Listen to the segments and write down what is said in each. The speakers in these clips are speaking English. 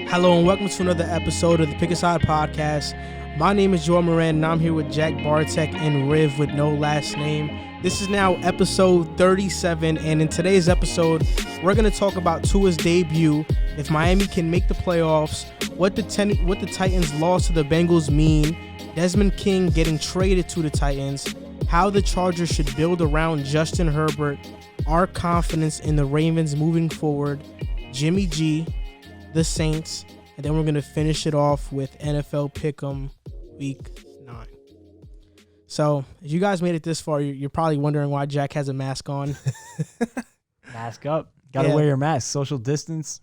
Hello and welcome to another episode of the Pick a Side podcast. My name is Moran and I'm here with Jack Barteck and Riv with no last name. This is now episode 37, and in today's episode, we're going to talk about Tua's debut, if Miami can make the playoffs, what the Titans' loss to the Bengals mean, Desmond King getting traded to the Titans, how the Chargers should build around Justin Herbert, our confidence in the Ravens moving forward, Jimmy G, the Saints, and then we're going to finish it off with NFL Pick'em Week 9. So, if you guys made it this far, you're probably wondering why Jack has a mask on. Mask up. Gotta wear your mask. Social distance.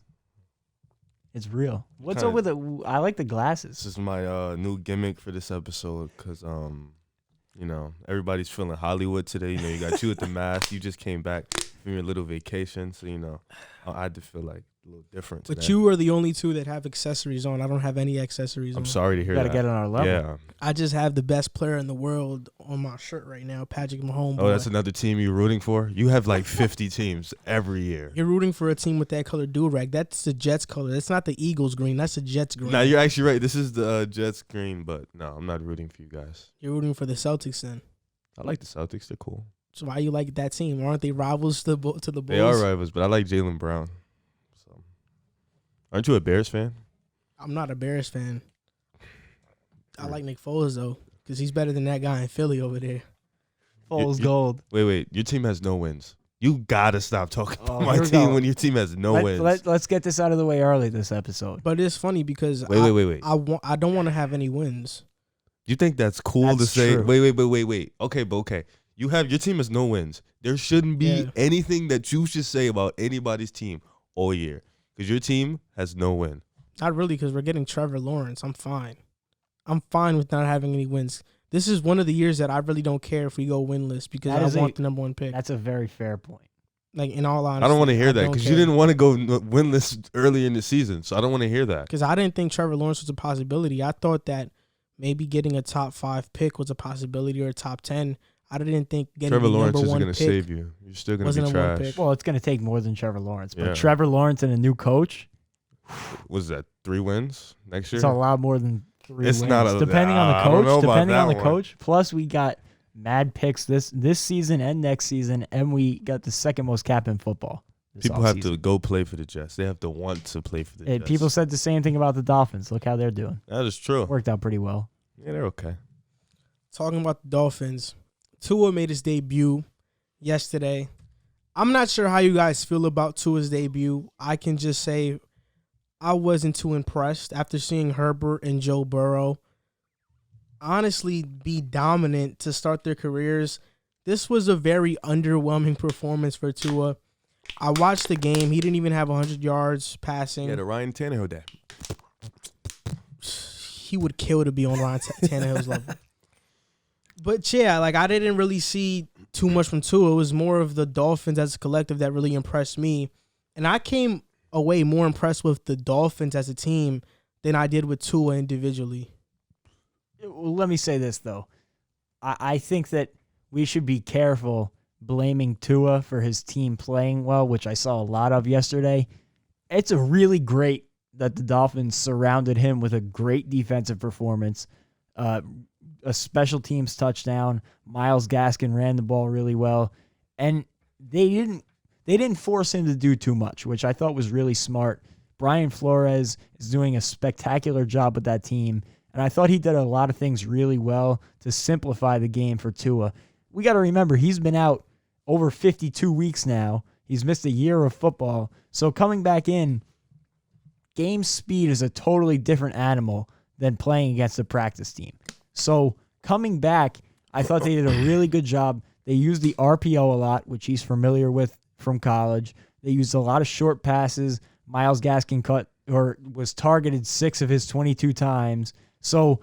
It's real. What's up with it? I like the glasses. This is my new gimmick for this episode because, everybody's feeling Hollywood today. You got you with the mask. You just came back from your little vacation. So, I had to feel like a little different today. But you are the only two that have accessories on. I don't have any accessories on. I'm sorry to hear that. Gotta get on our level. Yeah. I just have the best player in the world on my shirt right now, Patrick Mahomes. Oh, that's another team you're rooting for? You have like 50 teams every year. You're rooting for a team with that color do-rag. That's the Jets color. That's not the Eagles green. That's the Jets green. No, you're actually right. This is the Jets green, but no, I'm not rooting for you guys. You're rooting for the Celtics then. I like the Celtics. They're cool. So why you like that team? Aren't they rivals to the Bulls? They are rivals, but I like Jaylen Brown. So, aren't you a Bears fan? I'm not a Bears fan. I like Nick Foles, though, because he's better than that guy in Philly over there. Foles gold. Wait. Your team has no wins. You got to stop talking about my here we team go. when your team has no wins. Let's get this out of the way early this episode. But it's funny because Wait. I don't want to have any wins. You think that's cool to That's say? true. Wait. Okay. You have your team has no wins. There shouldn't be anything that you should say about anybody's team all year because your team has no win. Not really, because we're getting Trevor Lawrence. I'm fine. I'm fine with not having any wins. This is one of the years that I really don't care if we go winless because I want the number one pick. That's a very fair point. Like, in all honesty, I don't want to hear that because you didn't want to go winless early in the season, so I don't want to hear that. Because I didn't think Trevor Lawrence was a possibility. I thought that maybe getting a top 5 pick was a possibility or a top 10. I didn't think getting Trevor the Lawrence number isn't one going to pick save you. You're still going to wasn't be a one trash. pick. Well, it's going to take more than Trevor Lawrence. But Yeah. Trevor Lawrence and a new coach, Was that 3 wins next year? it's a lot more than 3 It's wins. not depending on I don't know the coach. about Depending on that the one. coach. Plus, we got mad picks this season and next season, and we got the second most cap in football. People have to go play for the Jets. They have to want to play for the Jets. People said the same thing about the Dolphins. Look how they're doing. That is true. Worked out pretty well. Yeah, they're okay. Talking about the Dolphins, Tua made his debut yesterday. I'm not sure how you guys feel about Tua's debut. I can just say I wasn't too impressed after seeing Herbert and Joe Burrow honestly be dominant to start their careers. This was a very underwhelming performance for Tua. I watched the game. He didn't even have 100 yards passing. Yeah, the Ryan Tannehill day. He would kill to be on Ryan Tannehill's level. But yeah, I didn't really see too much from Tua. It was more of the Dolphins as a collective that really impressed me. And I came away more impressed with the Dolphins as a team than I did with Tua individually. Well, let me say this, though. I think that we should be careful blaming Tua for his team playing well, which I saw a lot of yesterday. It's a really great that the Dolphins surrounded him with a great defensive performance, a special teams touchdown. Myles Gaskin ran the ball really well, and they didn't force him to do too much, which I thought was really smart. Brian Flores is doing a spectacular job with that team, and I thought he did a lot of things really well to simplify the game for Tua. We got to remember, he's been out over 52 weeks now. He's missed a year of football. So coming back in, game speed is a totally different animal than playing against a practice team. So coming back, I thought they did a really good job. They used the RPO a lot, which he's familiar with from college. They used a lot of short passes. Myles Gaskin was targeted 6 of his 22 times. So,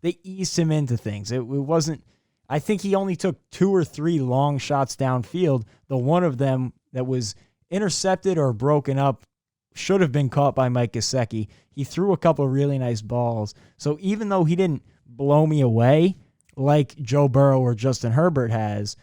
they eased him into things. It wasn't, I think he only took 2 or 3 long shots downfield. The one of them that was intercepted or broken up should have been caught by Mike Gesicki. He threw a couple of really nice balls. So even though he didn't blow me away like Joe Burrow or Justin Herbert has,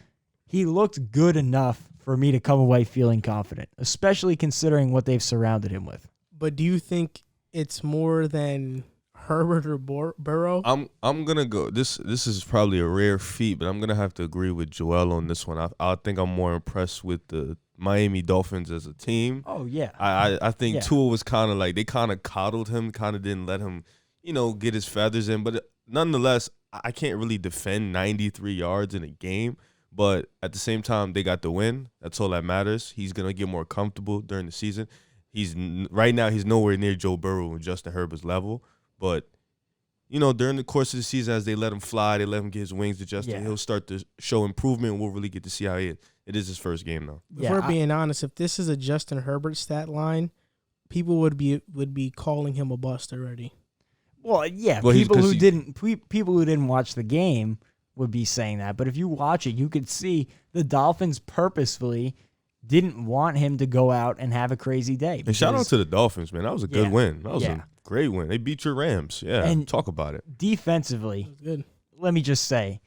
he looked good enough for me to come away feeling confident, especially considering what they've surrounded him with. But do you think it's more than Herbert or Burrow. I'm gonna go. This is probably a rare feat, but I'm gonna have to agree with Joel on this one. I think I'm more impressed with the Miami Dolphins as a team. Oh yeah. I think Yeah. Tua was kind of like they kind of coddled him, kind of didn't let him, get his feathers in. But nonetheless, I can't really defend 93 yards in a game. But at the same time, they got the win. That's all that matters. He's gonna get more comfortable during the season. Right now he's nowhere near Joe Burrow and Justin Herbert's level. But during the course of the season, as they let him fly, they let him get his wings adjusted, Yeah. he'll start to show improvement, and we'll really get to see how he is. It is his first game, though. If we're being honest, if this is a Justin Herbert stat line, people would be calling him a bust already. Well, yeah, Well, people who didn't watch the game would be saying that. But if you watch it, you could see the Dolphins purposefully didn't want him to go out and have a crazy day. And shout out to the Dolphins, man. That was a good win. That was Yeah. a great win. They beat your Rams. Yeah, And talk about it. Defensively, That's good. let me just say,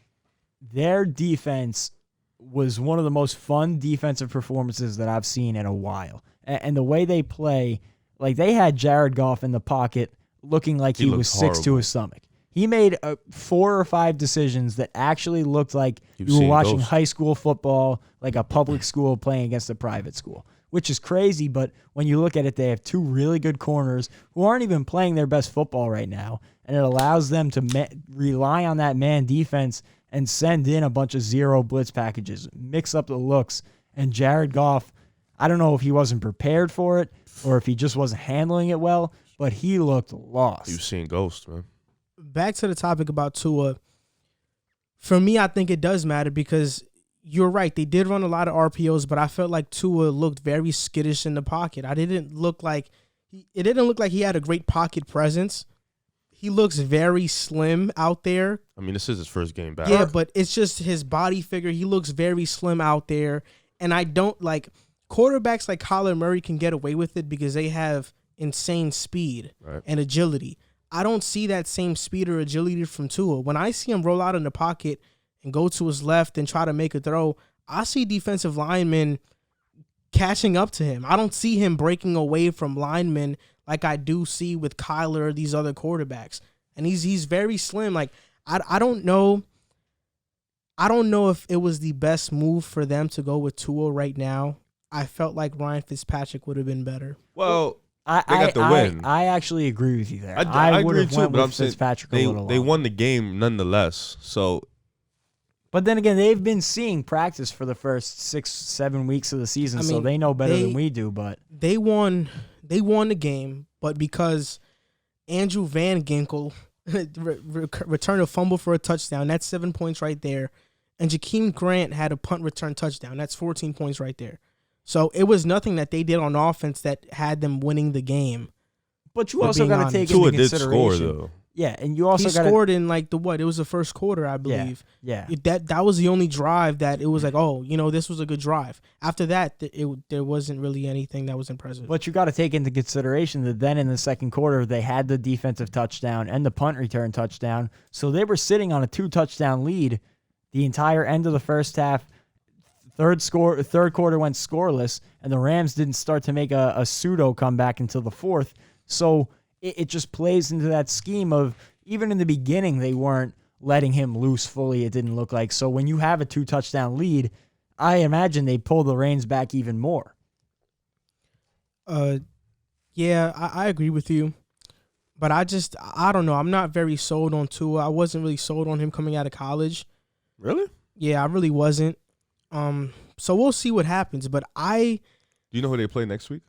their defense was one of the most fun defensive performances that I've seen in a while. And the way they play, like they had Jared Goff in the pocket looking like he was sick to horrible. his stomach. He made 4 or 5 decisions that actually looked like He was you were seeing watching ghosts. high school football, like a public school playing against a private school, which is crazy. But when you look at it, they have 2 really good corners who aren't even playing their best football right now. And it allows them to rely on that man defense and send in a bunch of zero blitz packages, mix up the looks. And Jared Goff, I don't know if he wasn't prepared for it or if he just wasn't handling it well, but he looked lost. He was seeing ghosts, man. Back to the topic about Tua. For me, I think it does matter because you're right. They did run a lot of RPOs, but I felt like Tua looked very skittish in the pocket. It didn't look like he had a great pocket presence. He looks very slim out there. I mean, this is his first game back. Yeah, but it's just his body figure. He looks very slim out there. And I don't like quarterbacks like Kyler Murray can get away with it because they have insane speed and agility. I don't see that same speed or agility from Tua. When I see him roll out in the pocket and go to his left and try to make a throw, I see defensive linemen catching up to him. I don't see him breaking away from linemen like I do see with Kyler or these other quarterbacks. And he's very slim. Like I don't know. I don't know if it was the best move for them to go with Tua right now. I felt like Ryan Fitzpatrick would have been better. Well, they got the win. I actually agree with you there. I would agree have too, went but I'm with saying Fitzpatrick a they little longer. won the game nonetheless. So, But then again, they've been seeing practice for the first 6-7 weeks of the season, I so mean, they know better than we do. But They won the game, but because Andrew Van Ginkel returned a fumble for a touchdown, that's 7 points right there. And Jakeem Grant had a punt return touchdown. That's 14 points right there. So it was nothing that they did on offense that had them winning the game. But you For also being got to honest. take Tua into did consideration. score though. Yeah, and you also He got scored in like it was the first quarter, I Yeah, believe. yeah. That was the only drive that it was like, oh, this was a good drive. After that, there wasn't really anything that was impressive. But you got to take into consideration that then in the second quarter they had the defensive touchdown and the punt return touchdown, so they were sitting on a 2-touchdown lead the entire end of the first half. Third quarter went scoreless, and the Rams didn't start to make a pseudo comeback until the fourth. So it just plays into that scheme of even in the beginning they weren't letting him loose fully. It didn't look like. So when you have a 2-touchdown lead, I imagine they pull the reins back even more. Yeah, I agree with you. But I don't know. I'm not very sold on Tua. I wasn't really sold on him coming out of college. Really? Yeah, I really wasn't. So we'll see what happens. But Do you know who they play next week?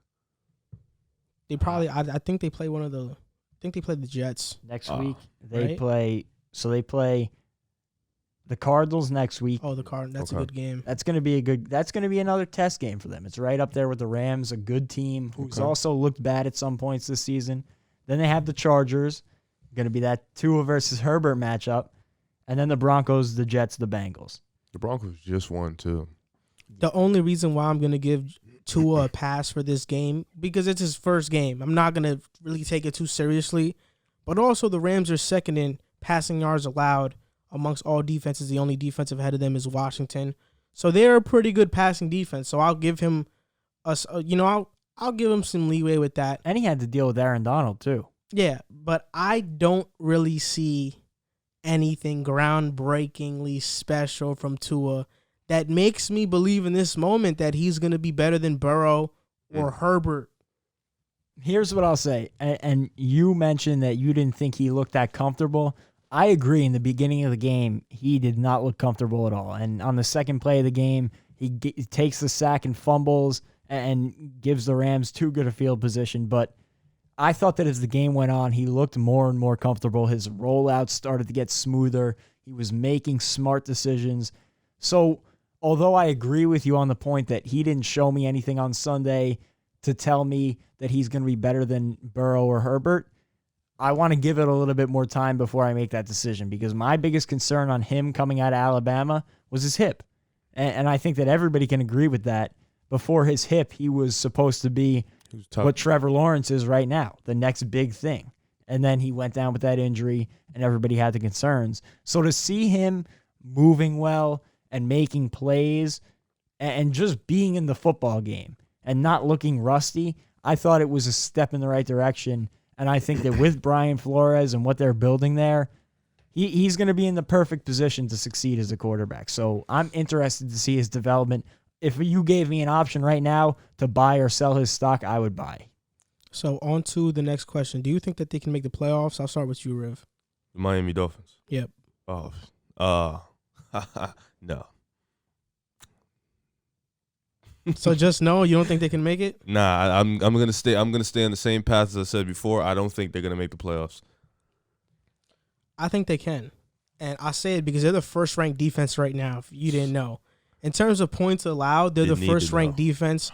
they probably, I think they play I think they play the Jets. Next week they right? play. So they play the Cardinals next week. Oh, the Cardinals. That's a Okay. good game. That's going to be another test game for them. It's right up there with the Rams, a good team who's Okay. also looked bad at some points this season. Then they have the Chargers, going to be that Tua versus Herbert matchup. And then the Broncos, the Jets, the Bengals. The Broncos just won too. The only reason why I'm going to give Tua a pass for this game, because it's his first game. I'm not going to really take it too seriously. But also the Rams are second in passing yards allowed amongst all defenses. The only defensive ahead of them is Washington. So they're a pretty good passing defense. So I'll give him I'll give him some leeway with that. And he had to deal with Aaron Donald, too. Yeah, but I don't really see anything groundbreakingly special from Tua that makes me believe in this moment that he's going to be better than Burrow or Herbert. Here's what I'll say. And you mentioned that you didn't think he looked that comfortable. I agree. In the beginning of the game, he did not look comfortable at all. And on the second play of the game, he takes the sack and fumbles and gives the Rams too good a field position. But I thought that as the game went on, he looked more and more comfortable. His rollouts started to get smoother. He was making smart decisions. So although I agree with you on the point that he didn't show me anything on Sunday to tell me that he's going to be better than Burrow or Herbert, I want to give it a little bit more time before I make that decision, because my biggest concern on him coming out of Alabama was his hip. And I think that everybody can agree with that. Before his hip, he was supposed to be what Trevor Lawrence is right now, the next big thing. And then he went down with that injury, and everybody had the concerns. So to see him moving well and making plays and just being in the football game and not looking rusty, I thought it was a step in the right direction. And I think that with Brian Flores and what they're building there, he's going to be in the perfect position to succeed as a quarterback. So I'm interested to see his development. If you gave me an option right now to buy or sell his stock, I would buy. So on to the next question. Do you think that they can make the playoffs? I'll start with you, Riv. The Miami Dolphins. Yep. Oh, no. So just no, you don't think they can make it? Nah, I'm gonna stay on the same path as I said before. I don't think they're gonna make the playoffs. I think they can. And I say it because they're the first-ranked defense right now, if you didn't know. In terms of points allowed, they're the first-ranked defense.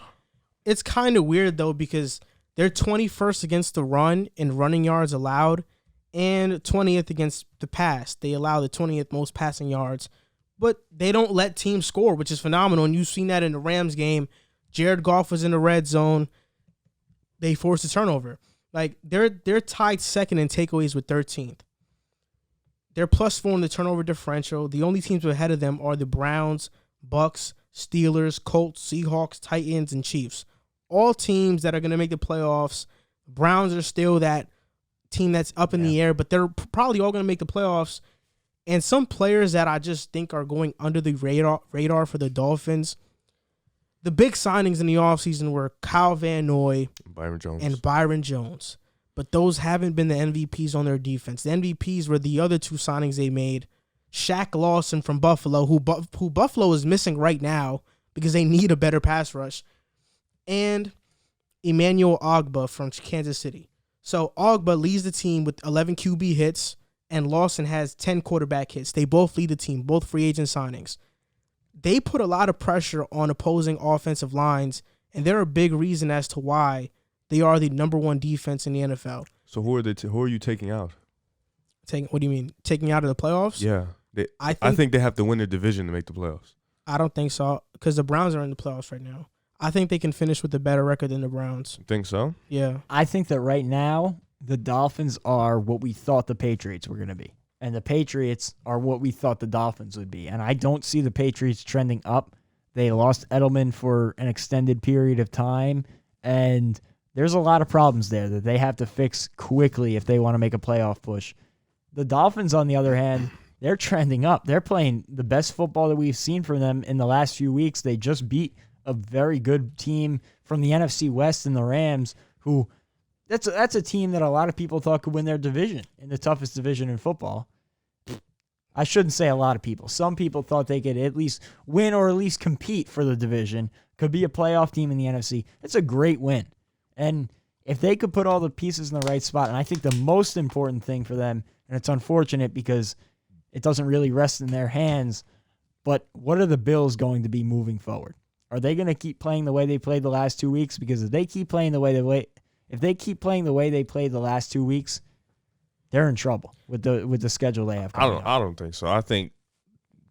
It's kind of weird, though, because they're 21st against the run in running yards allowed and 20th against the pass. They allow the 20th most passing yards. But they don't let teams score, which is phenomenal. And you've seen that in the Rams game. Jared Goff was in the red zone. They forced a turnover. Like, they're tied second in takeaways with 13th. They're +4 in the turnover differential. The only teams ahead of them are the Browns, Bucks, Steelers, Colts, Seahawks, Titans, and Chiefs. All teams that are going to make the playoffs. Browns are still that team that's up in the air, but they're probably all going to make the playoffs. And some players that I just think are going under the radar for the Dolphins. The big signings in the offseason were Kyle Van Noy and Byron Jones. But those haven't been the MVPs on their defense. The MVPs were the other two signings they made. Shaq Lawson from Buffalo, who Buffalo is missing right now because they need a better pass rush, and Emmanuel Ogbah from Kansas City. So Ogbah leads the team with 11 QB hits, and Lawson has 10 quarterback hits. They both lead the team, both free agent signings. They put a lot of pressure on opposing offensive lines, and they're a big reason as to why they are the number one defense in the NFL. So who are you taking out? What do you mean? Taking out of the playoffs? Yeah. I think they have to win their division to make the playoffs. I don't think so, because the Browns are in the playoffs right now. I think they can finish with a better record than the Browns. You think so? Yeah. I think that right now, the Dolphins are what we thought the Patriots were going to be. And the Patriots are what we thought the Dolphins would be. And I don't see the Patriots trending up. They lost Edelman for an extended period of time. And there's a lot of problems there that they have to fix quickly if they want to make a playoff push. The Dolphins, on the other hand, they're trending up. They're playing the best football that we've seen from them in the last few weeks. They just beat a very good team from the NFC West in the Rams, who that's a team that a lot of people thought could win their division in the toughest division in football. I shouldn't say a lot of people. Some people thought they could at least win or at least compete for the division, could be a playoff team in the NFC. It's a great win. And if they could put all the pieces in the right spot, and I think the most important thing for them, and it's unfortunate because it doesn't really rest in their hands, but what are the Bills going to be moving forward? Are they going to keep playing the way they played the last 2 weeks? Because if they keep playing the way they played the last 2 weeks, they're in trouble with the schedule they have coming up. I don't think so. I think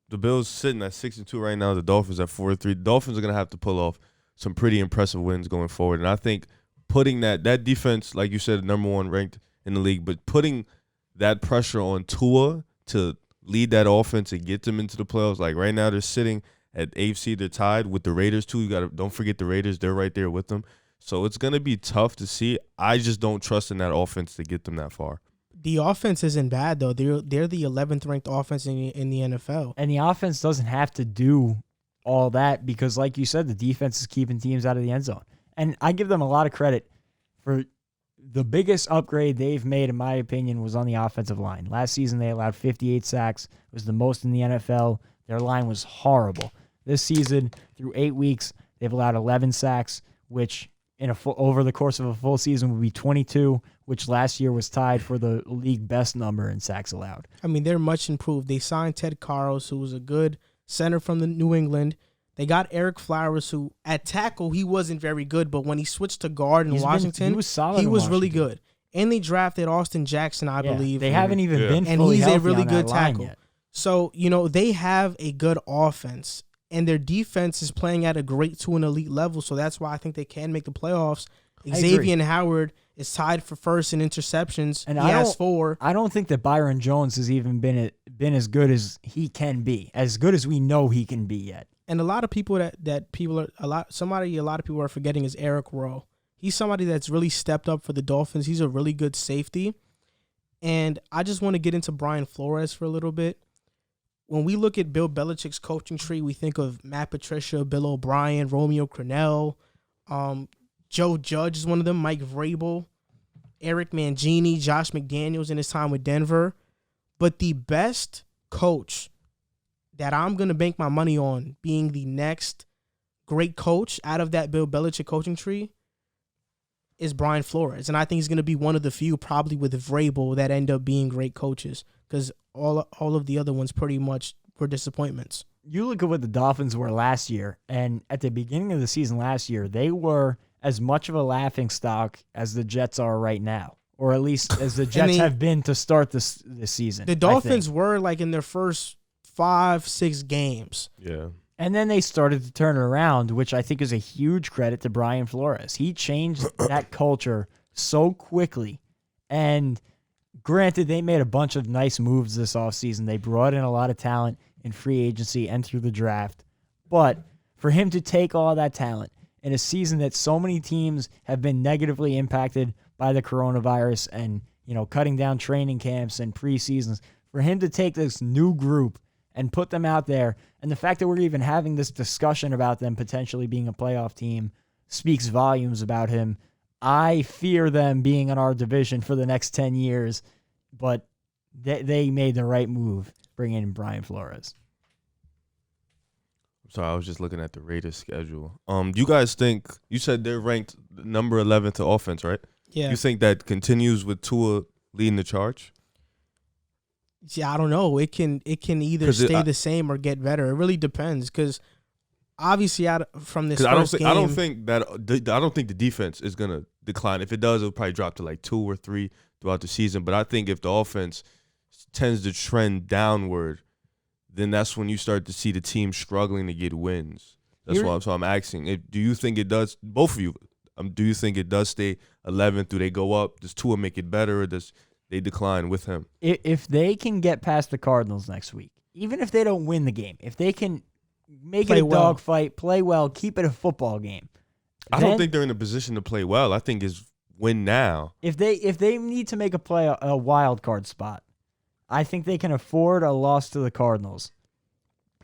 the Bills sitting at 6-2 right now, the Dolphins at 4-3. The Dolphins are going to have to pull off some pretty impressive wins going forward. And I think putting that defense, like you said, number one ranked in the league, but putting that pressure on Tua to lead that offense and get them into the playoffs. Like right now, they're sitting at AFC. They're tied with the Raiders too. Don't forget the Raiders. They're right there with them. So it's going to be tough to see. I just don't trust in that offense to get them that far. The offense isn't bad, though. They're the 11th ranked offense in the NFL. And the offense doesn't have to do all that because, like you said, the defense is keeping teams out of the end zone. And I give them a lot of credit for the biggest upgrade they've made, in my opinion, was on the offensive line. Last season, they allowed 58 sacks. It was the most in the NFL. Their line was horrible. This season, through 8 weeks, they've allowed 11 sacks, which over the course of a full season would be 22, which last year was tied for the league best number in sacks allowed. I mean, they're much improved. They signed Ted Karros, who was a good center from the New England. They got Eric Flowers, who at tackle, he wasn't very good, but when he switched to guard in Washington, he was solid. He was really good. And they drafted Austin Jackson, I believe. They haven't even been and fully he's healthy a really on that good line tackle. yet. So, they have a good offense, and their defense is playing at a great to an elite level, so that's why I think they can make the playoffs. Xavier Howard is tied for first in interceptions. And he has 4. I don't think that Byron Jones has even been as good as he can be, as good as we know he can be yet. And a lot of people a lot of people are forgetting is Eric Rowe. He's somebody that's really stepped up for the Dolphins. He's a really good safety. And I just want to get into Brian Flores for a little bit. When we look at Bill Belichick's coaching tree, we think of Matt Patricia, Bill O'Brien, Romeo Crennel, Joe Judge is one of them, Mike Vrabel, Eric Mangini, Josh McDaniels in his time with Denver. But the best coach that I'm going to bank my money on being the next great coach out of that Bill Belichick coaching tree is Brian Flores. And I think he's going to be one of the few, probably with Vrabel, that end up being great coaches, because all of the other ones pretty much were disappointments. You look at what the Dolphins were last year, and at the beginning of the season last year, they were as much of a laughingstock as the Jets are right now, or at least as the Jets have been to start this season. The Dolphins were like in their first 5-6 games. Yeah. And then they started to turn it around, which I think is a huge credit to Brian Flores. He changed that culture so quickly. And granted, they made a bunch of nice moves this offseason. They brought in a lot of talent in free agency and through the draft. But for him to take all that talent in a season that so many teams have been negatively impacted by the coronavirus and, cutting down training camps and preseasons, for him to take this new group and put them out there, and the fact that we're even having this discussion about them potentially being a playoff team speaks volumes about him. I fear them being in our division for the next 10 years, but they made the right move bringing in Brian Flores. Sorry, I was just looking at the Raiders schedule. Do you guys think, you said they're ranked number 11 to offense, right? Yeah. You think that continues with Tua leading the charge? Yeah, I don't know. It can either stay the same or get better. It really depends, because obviously from this first game, I don't think the defense is gonna decline. If it does, it'll probably drop to like 2 or 3 throughout the season. But I think if the offense tends to trend downward, then that's when you start to see the team struggling to get wins. That's why I'm asking. Do you think it does? Both of you, do you think it does stay 11th? Do they go up? Does Tua make it better, or does they decline with him? If they can get past the Cardinals next week, even if they don't win the game, if they can make it a dogfight, play well, keep it a football game. I don't think they're in a position to play well. I think it's win now. If they need to make a wild card spot, I think they can afford a loss to the Cardinals,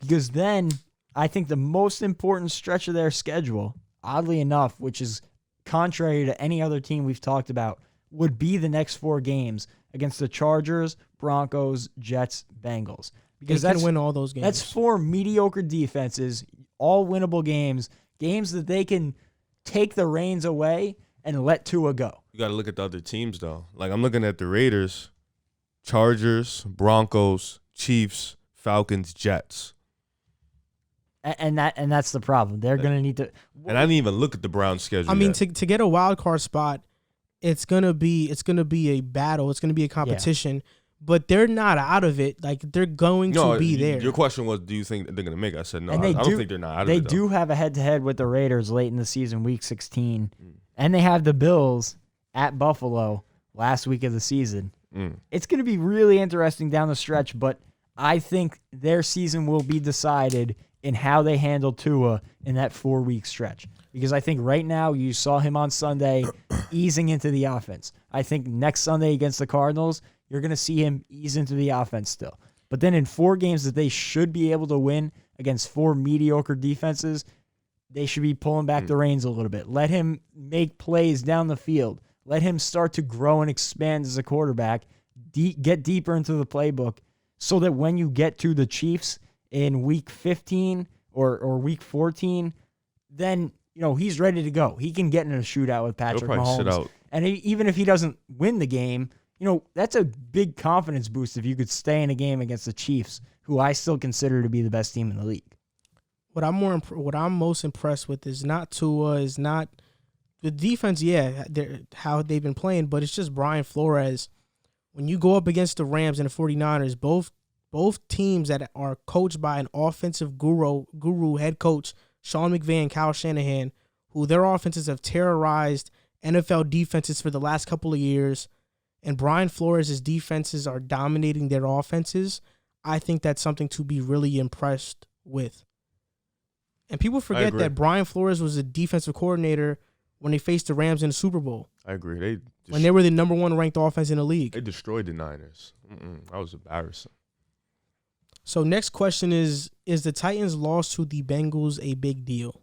because then I think the most important stretch of their schedule, oddly enough, which is contrary to any other team we've talked about, would be the next 4 games against the Chargers, Broncos, Jets, Bengals. Because they can win all those games. That's 4 mediocre defenses, all winnable games that they can take the reins away and let Tua go. You got to look at the other teams, though. Like, I'm looking at the Raiders, Chargers, Broncos, Chiefs, Falcons, Jets. And that's the problem. They're going to need to. And I didn't even look at the Browns schedule. I mean, to get a wild card spot, it's gonna be a battle. It's gonna be a competition. Yeah. But they're not out of it. Like, they're going to be there. Your question was, do you think they're going to make it? I said no. I don't think they're not out of it. They do have a head-to-head with the Raiders late in the season, Week 16, and they have the Bills at Buffalo last week of the season. It's going to be really interesting down the stretch, but I think their season will be decided in how they handle Tua in that 4-week stretch. Because I think right now you saw him on Sunday easing into the offense. I think next Sunday against the Cardinals, you're going to see him ease into the offense still. But then in 4 games that they should be able to win against 4 mediocre defenses, they should be pulling back the reins a little bit. Let him make plays down the field. Let him start to grow and expand as a quarterback, get deeper into the playbook so that when you get to the Chiefs in week 15 or week 14, then he's ready to go. He can get in a shootout with Patrick Mahomes. Sit out. And even if he doesn't win the game, that's a big confidence boost if you could stay in a game against the Chiefs, who I still consider to be the best team in the league. What I'm most impressed with is not Tua, is not the defense. Yeah, how they've been playing, but it's just Brian Flores. When you go up against the Rams and the 49ers, both teams that are coached by an offensive guru head coach, Sean McVay and Kyle Shanahan, who their offenses have terrorized NFL defenses for the last couple of years, and Brian Flores' defenses are dominating their offenses, I think that's something to be really impressed with. And people forget that Brian Flores was a defensive coordinator when they faced the Rams in the Super Bowl. I agree. When they were the number 1 ranked offense in the league. They destroyed the Niners. That was embarrassing. So next question is the Titans' loss to the Bengals a big deal?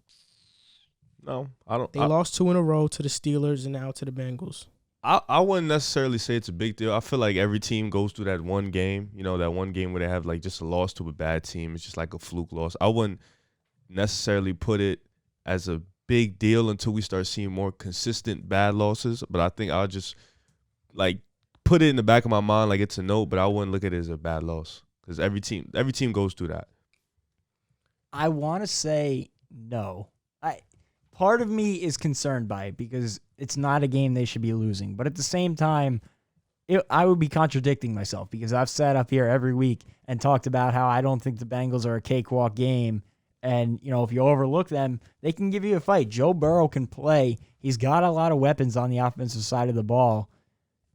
No, I don't. They lost 2 in a row to the Steelers and now to the Bengals. I wouldn't necessarily say it's a big deal. I feel like every team goes through that one game, that one game where they have like just a loss to a bad team. It's just like a fluke loss. I wouldn't necessarily put it as a big deal until we start seeing more consistent bad losses. But I think I'll just like put it in the back of my mind like it's a note, but I wouldn't look at it as a bad loss because every team goes through that. I want to say no. Part of me is concerned by it because it's not a game they should be losing. But at the same time, I would be contradicting myself because I've sat up here every week and talked about how I don't think the Bengals are a cakewalk game. And, if you overlook them, they can give you a fight. Joe Burrow can play. He's got a lot of weapons on the offensive side of the ball.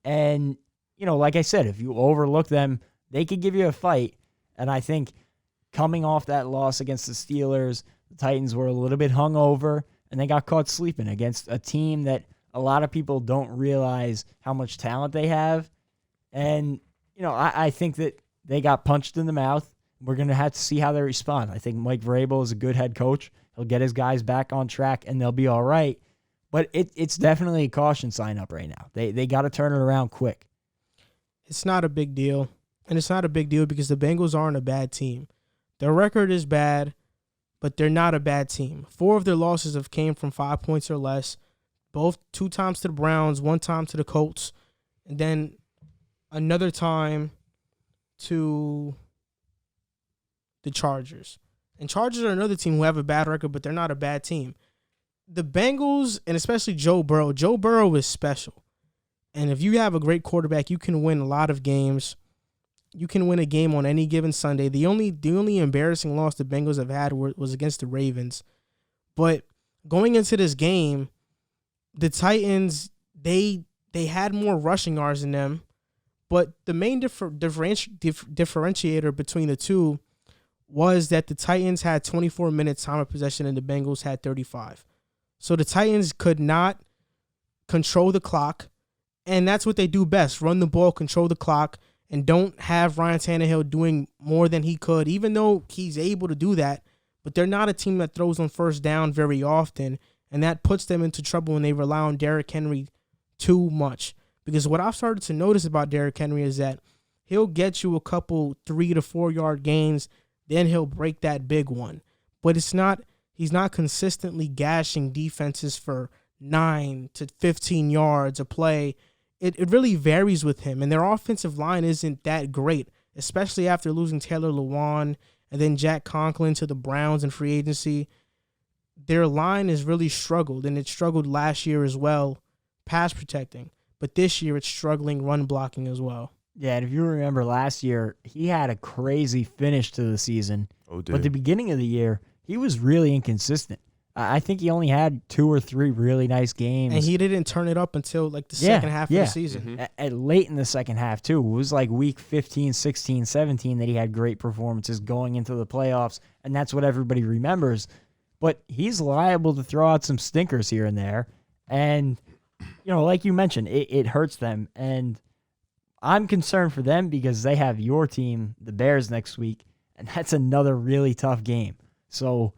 And, like I said, if you overlook them, they could give you a fight. And I think coming off that loss against the Steelers, the Titans were a little bit hungover, and they got caught sleeping against a team that a lot of people don't realize how much talent they have. And, I think that they got punched in the mouth. We're going to have to see how they respond. I think Mike Vrabel is a good head coach. He'll get his guys back on track, and they'll be all right. But it's definitely a caution sign up right now. They got to turn it around quick. It's not a big deal. And it's not a big deal because the Bengals aren't a bad team. Their record is bad, but they're not a bad team. 4 of their losses have came from 5 points or less. Both 2 times to the Browns, 1 time to the Colts, and then another time to the Chargers. And Chargers are another team who have a bad record, but they're not a bad team. The Bengals, and especially Joe Burrow is special. And if you have a great quarterback, you can win a lot of games. You can win a game on any given Sunday. The only embarrassing loss the Bengals have had was against the Ravens. But going into this game, the Titans, they had more rushing yards than them. But the main differentiator between the two was that the Titans had 24 minutes time of possession and the Bengals had 35. So the Titans could not control the clock, and that's what they do best, run the ball, control the clock, and don't have Ryan Tannehill doing more than he could, even though he's able to do that. But they're not a team that throws on first down very often, and that puts them into trouble when they rely on Derrick Henry too much. Because what I've started to notice about Derrick Henry is that he'll get you a couple 3 to 4 yard gains, then he'll break that big one. But he's not consistently gashing defenses for 9 to 15 yards a play. It really varies with him, and their offensive line isn't that great, especially after losing Taylor Lewan and then Jack Conklin to the Browns in free agency. Their line has really struggled, and it struggled last year as well, pass protecting. But this year it's struggling run blocking as well. Yeah, and if you remember last year, he had a crazy finish to the season. Oh, dude. But at the beginning of the year, he was really inconsistent. I think he only had 2 or 3 really nice games. And he didn't turn it up until like the second half of the season. At late in the second half, too. It was like week 15, 16, 17 that he had great performances going into the playoffs, and that's what everybody remembers. But he's liable to throw out some stinkers here and there. And, like you mentioned, it hurts them. And I'm concerned for them because they have your team, the Bears, next week, and that's another really tough game. So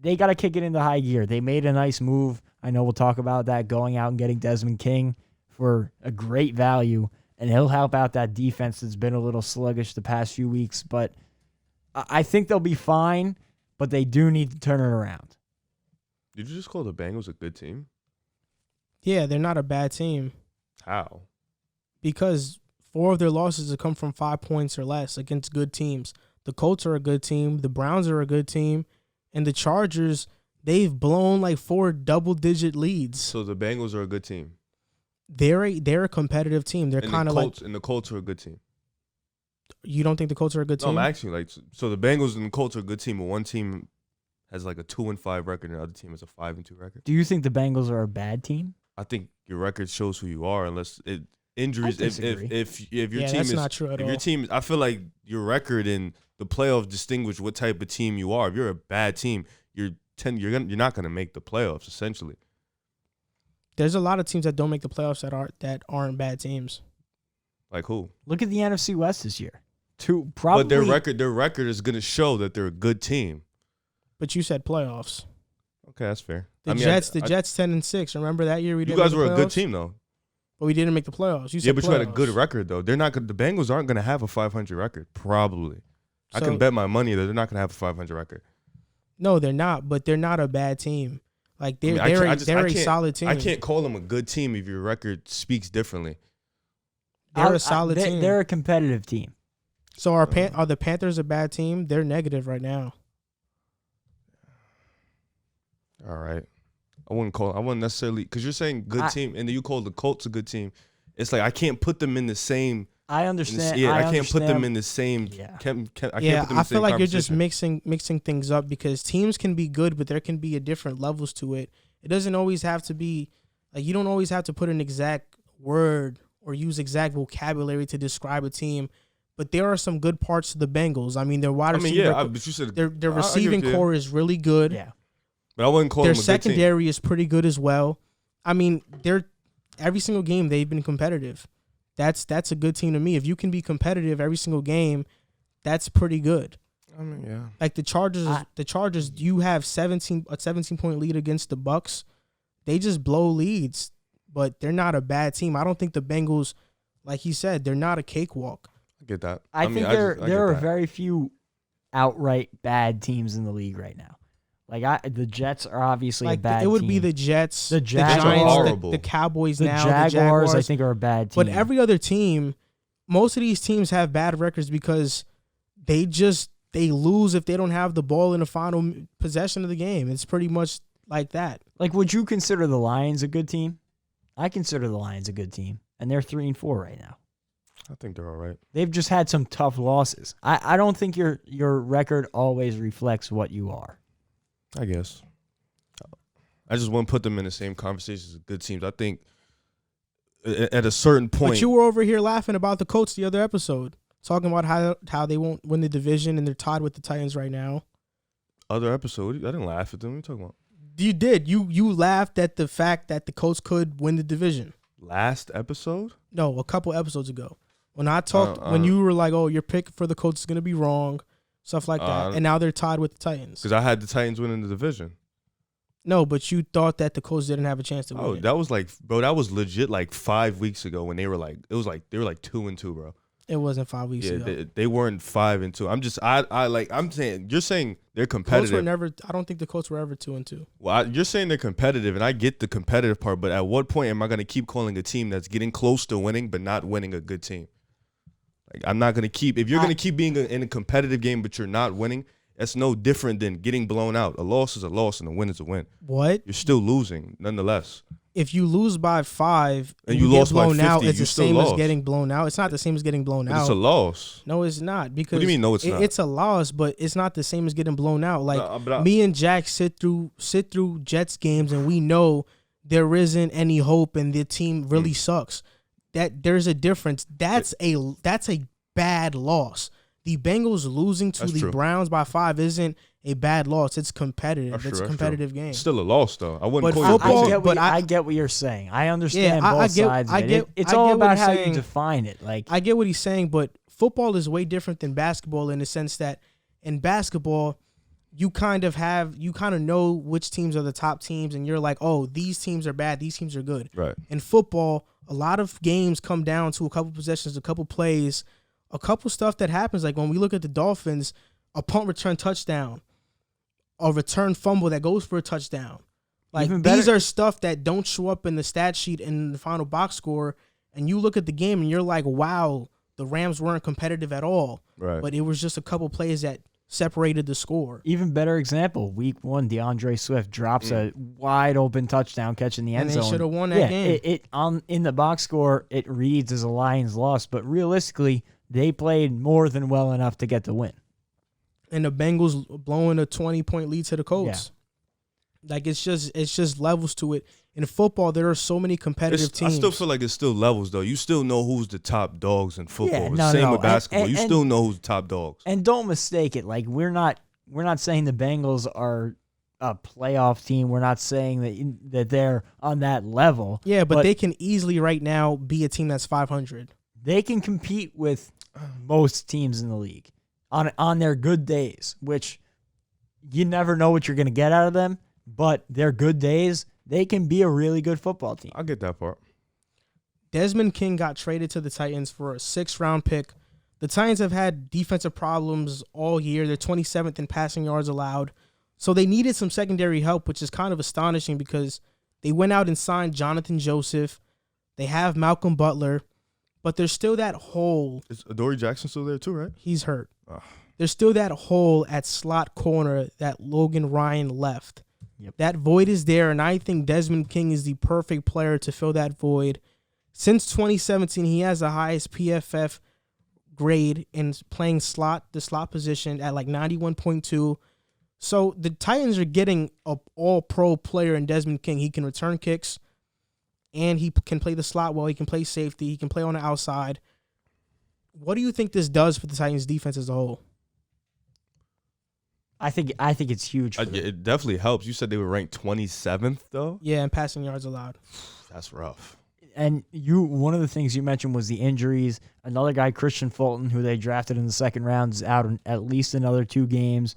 they got to kick it into high gear. They made a nice move. I know we'll talk about that, going out and getting Desmond King for a great value, and he'll help out that defense that's been a little sluggish the past few weeks. But I think they'll be fine, but they do need to turn it around. Did you just call the Bengals a good team? Yeah, they're not a bad team. How? Because 4 of their losses have come from 5 points or less against good teams. The Colts are a good team. The Browns are a good team. And the Chargers, they've blown like 4 double-digit leads. So the Bengals are a good team. They're a competitive team. They're kind of like. And the Colts are a good team. You don't think the Colts are a good team? No, I'm actually so the Bengals and the Colts are a good team, but one team has like a 2-5 record, and the other team has a 5-2 record. Do you think the Bengals are a bad team? I think your record shows who you are, unless injuries. If your team that's is not true at all. Your team, I feel like your record in the playoffs distinguish what type of team you are. If you're a bad team, you're not gonna make the playoffs. Essentially, there's a lot of teams that don't make the playoffs that aren't bad teams. Like who? Look at the NFC West this year. But their record is gonna show that they're a good team. But you said playoffs. Okay, that's fair. The Jets 10-6. Remember that year we didn't. You guys make the were a good team though. But we didn't make the playoffs. You said but playoffs. you had a good record though. They're not. The Bengals aren't going to have a 500 record. Probably. I can bet my money that they're not going to have a 500 record. No, they're not. But they're not a bad team. Like they're a solid team. I can't call them a good team if your record speaks differently. They're a solid team. They're a competitive team. So are the Panthers a bad team? They're negative right now. All right. I wouldn't necessarily, because you're saying good team, and then you call the Colts a good team. It's like I can't put them in the same. I understand. I can't put them in the same. Yeah. I feel like you're just mixing things up because teams can be good, but there can be a different levels to it. It doesn't always have to be like you don't always have to put an exact word or use exact vocabulary to describe a team. But there are some good parts to the Bengals. I mean, their wide receiver, but you said their receiving core is really good. Yeah. But I wouldn't call their them a good team. secondary is pretty good as well. I mean, every single game they've been competitive. That's a good team to me. If you can be competitive every single game, that's pretty good. I mean, yeah. Like the Chargers, you have a 17-point lead against the Bucks. They just blow leads, but they're not a bad team. I don't think the Bengals, like he said, they're not a cakewalk. I get that. I think there are very few outright bad teams in the league right now. Like the Jets are obviously a bad team. It would be the Jets, the Giants, the Cowboys the now, Jaguars, the Jaguars. I think are a bad team. But every other team, most of these teams have bad records because they lose if they don't have the ball in the final possession of the game. It's pretty much like that. Like, would you consider the Lions a good team? I consider the Lions a good team, and they're 3-4 right now. I think they're all right. They've just had some tough losses. I don't think your record always reflects what you are. I guess. I just wouldn't put them in the same conversation as good teams. I think at a certain point. But you were over here laughing about the Colts the other episode, talking about how they won't win the division and they're tied with the Titans right now. Other episode? I didn't laugh at them. What are you talking about? You did. You laughed at the fact that the Colts could win the division. Last episode? No, a couple episodes ago. When I talked, when you were like, "Oh, your pick for the Colts is going to be wrong," stuff like that, and now they're tied with the Titans. Because I had the Titans winning the division. No, but you thought that the Colts didn't have a chance to win. Oh, that was like, bro, that was legit like 5 weeks ago when they were like, it was like they were like 2-2, bro. It wasn't 5 weeks ago. Yeah, they weren't 5-2. I'm saying you're saying they're competitive. Colts were never. I don't think the Colts were ever 2-2. Well, you're saying they're competitive, and I get the competitive part. But at what point am I going to keep calling a team that's getting close to winning but not winning a good team? Like I'm not going to keep. If you're going to keep being in a competitive game but you're not winning, That's no different than getting blown out. A loss is a loss and a win is a win. What? You're still losing, nonetheless. If you lose by 5 And you get lost by blown 50, out, it's you the still same as lost. getting blown out. It's not the same as getting blown But out. it's a loss. No, it's not. Because What do you mean, no, it's not? It's a loss, but it's not the same as getting blown out. Like, but me and Jack sit through Jets games, and we know there isn't any hope, and the team really sucks. That there's a difference. That's a bad loss. The Bengals losing to That's the true. Browns by 5 isn't a bad loss. It's competitive. That's It's true, a that's competitive game. It's still a loss, though. I wouldn't But call football- it a big team. but I get what you're saying. I understand Yeah, both sides of it. It's all about how you saying. define it. Like, I get what he's saying, but football is way different than basketball in the sense that in basketball, you kind of know which teams are the top teams, and you're like, oh, these teams are bad, these teams are good. Right. In football, a lot of games come down to a couple possessions, a couple plays, a couple stuff that happens. Like when we look at the Dolphins, a punt return touchdown, a return fumble that goes for a touchdown. Like Even these better- are stuff that don't show up in the stat sheet in the final box score, and you look at the game and you're like, wow, the Rams weren't competitive at all. Right. But it was just a couple plays that separated the score. even better example, week 1, DeAndre Swift drops a wide open touchdown catch in the end And they zone. should have won that game. It in the box score, it reads as a Lions loss, but realistically, they played more than well enough to get the win. And the Bengals blowing a 20-point lead to the Colts. Like it's just levels to it. In football, there are so many competitive I teams. still feel like it's still levels, though. You still know who's the top dogs in football. Yeah, It's no, same no. with basketball. And- You still know who's the top dogs. And don't mistake it. Like we're not saying the Bengals are a playoff team. We're not saying that they're on that level. Yeah, but they can easily right now be a team that's 500. They can compete with most teams in the league on their good days, which you never know what you're going to get out of them. But their good days, they can be a really good football team. I get that part. Desmond King got traded to the Titans for a 6th-round pick. The Titans have had defensive problems all year. They're 27th in passing yards allowed. So they needed some secondary help, which is kind of astonishing because they went out and signed Jonathan Joseph. They have Malcolm Butler, but there's still that hole. Is Adoree Jackson still there too, right? He's hurt. Ugh. There's still that hole at slot corner that Logan Ryan left. Yep. That void is there, and I think Desmond King is the perfect player to fill that void. Since 2017, he has the highest PFF grade in playing the slot position at like 91.2. So the Titans are getting an all-pro player in Desmond King. He can return kicks, and he can play the slot well. He can play safety. He can play on the outside. What do you think this does for the Titans' defense as a whole? I think it's huge for them. It definitely helps. You said they were ranked 27th, though? Yeah, and passing yards allowed. That's rough. And one of the things you mentioned was the injuries. Another guy, Christian Fulton, who they drafted in the 2nd round, is out in at least another 2 games.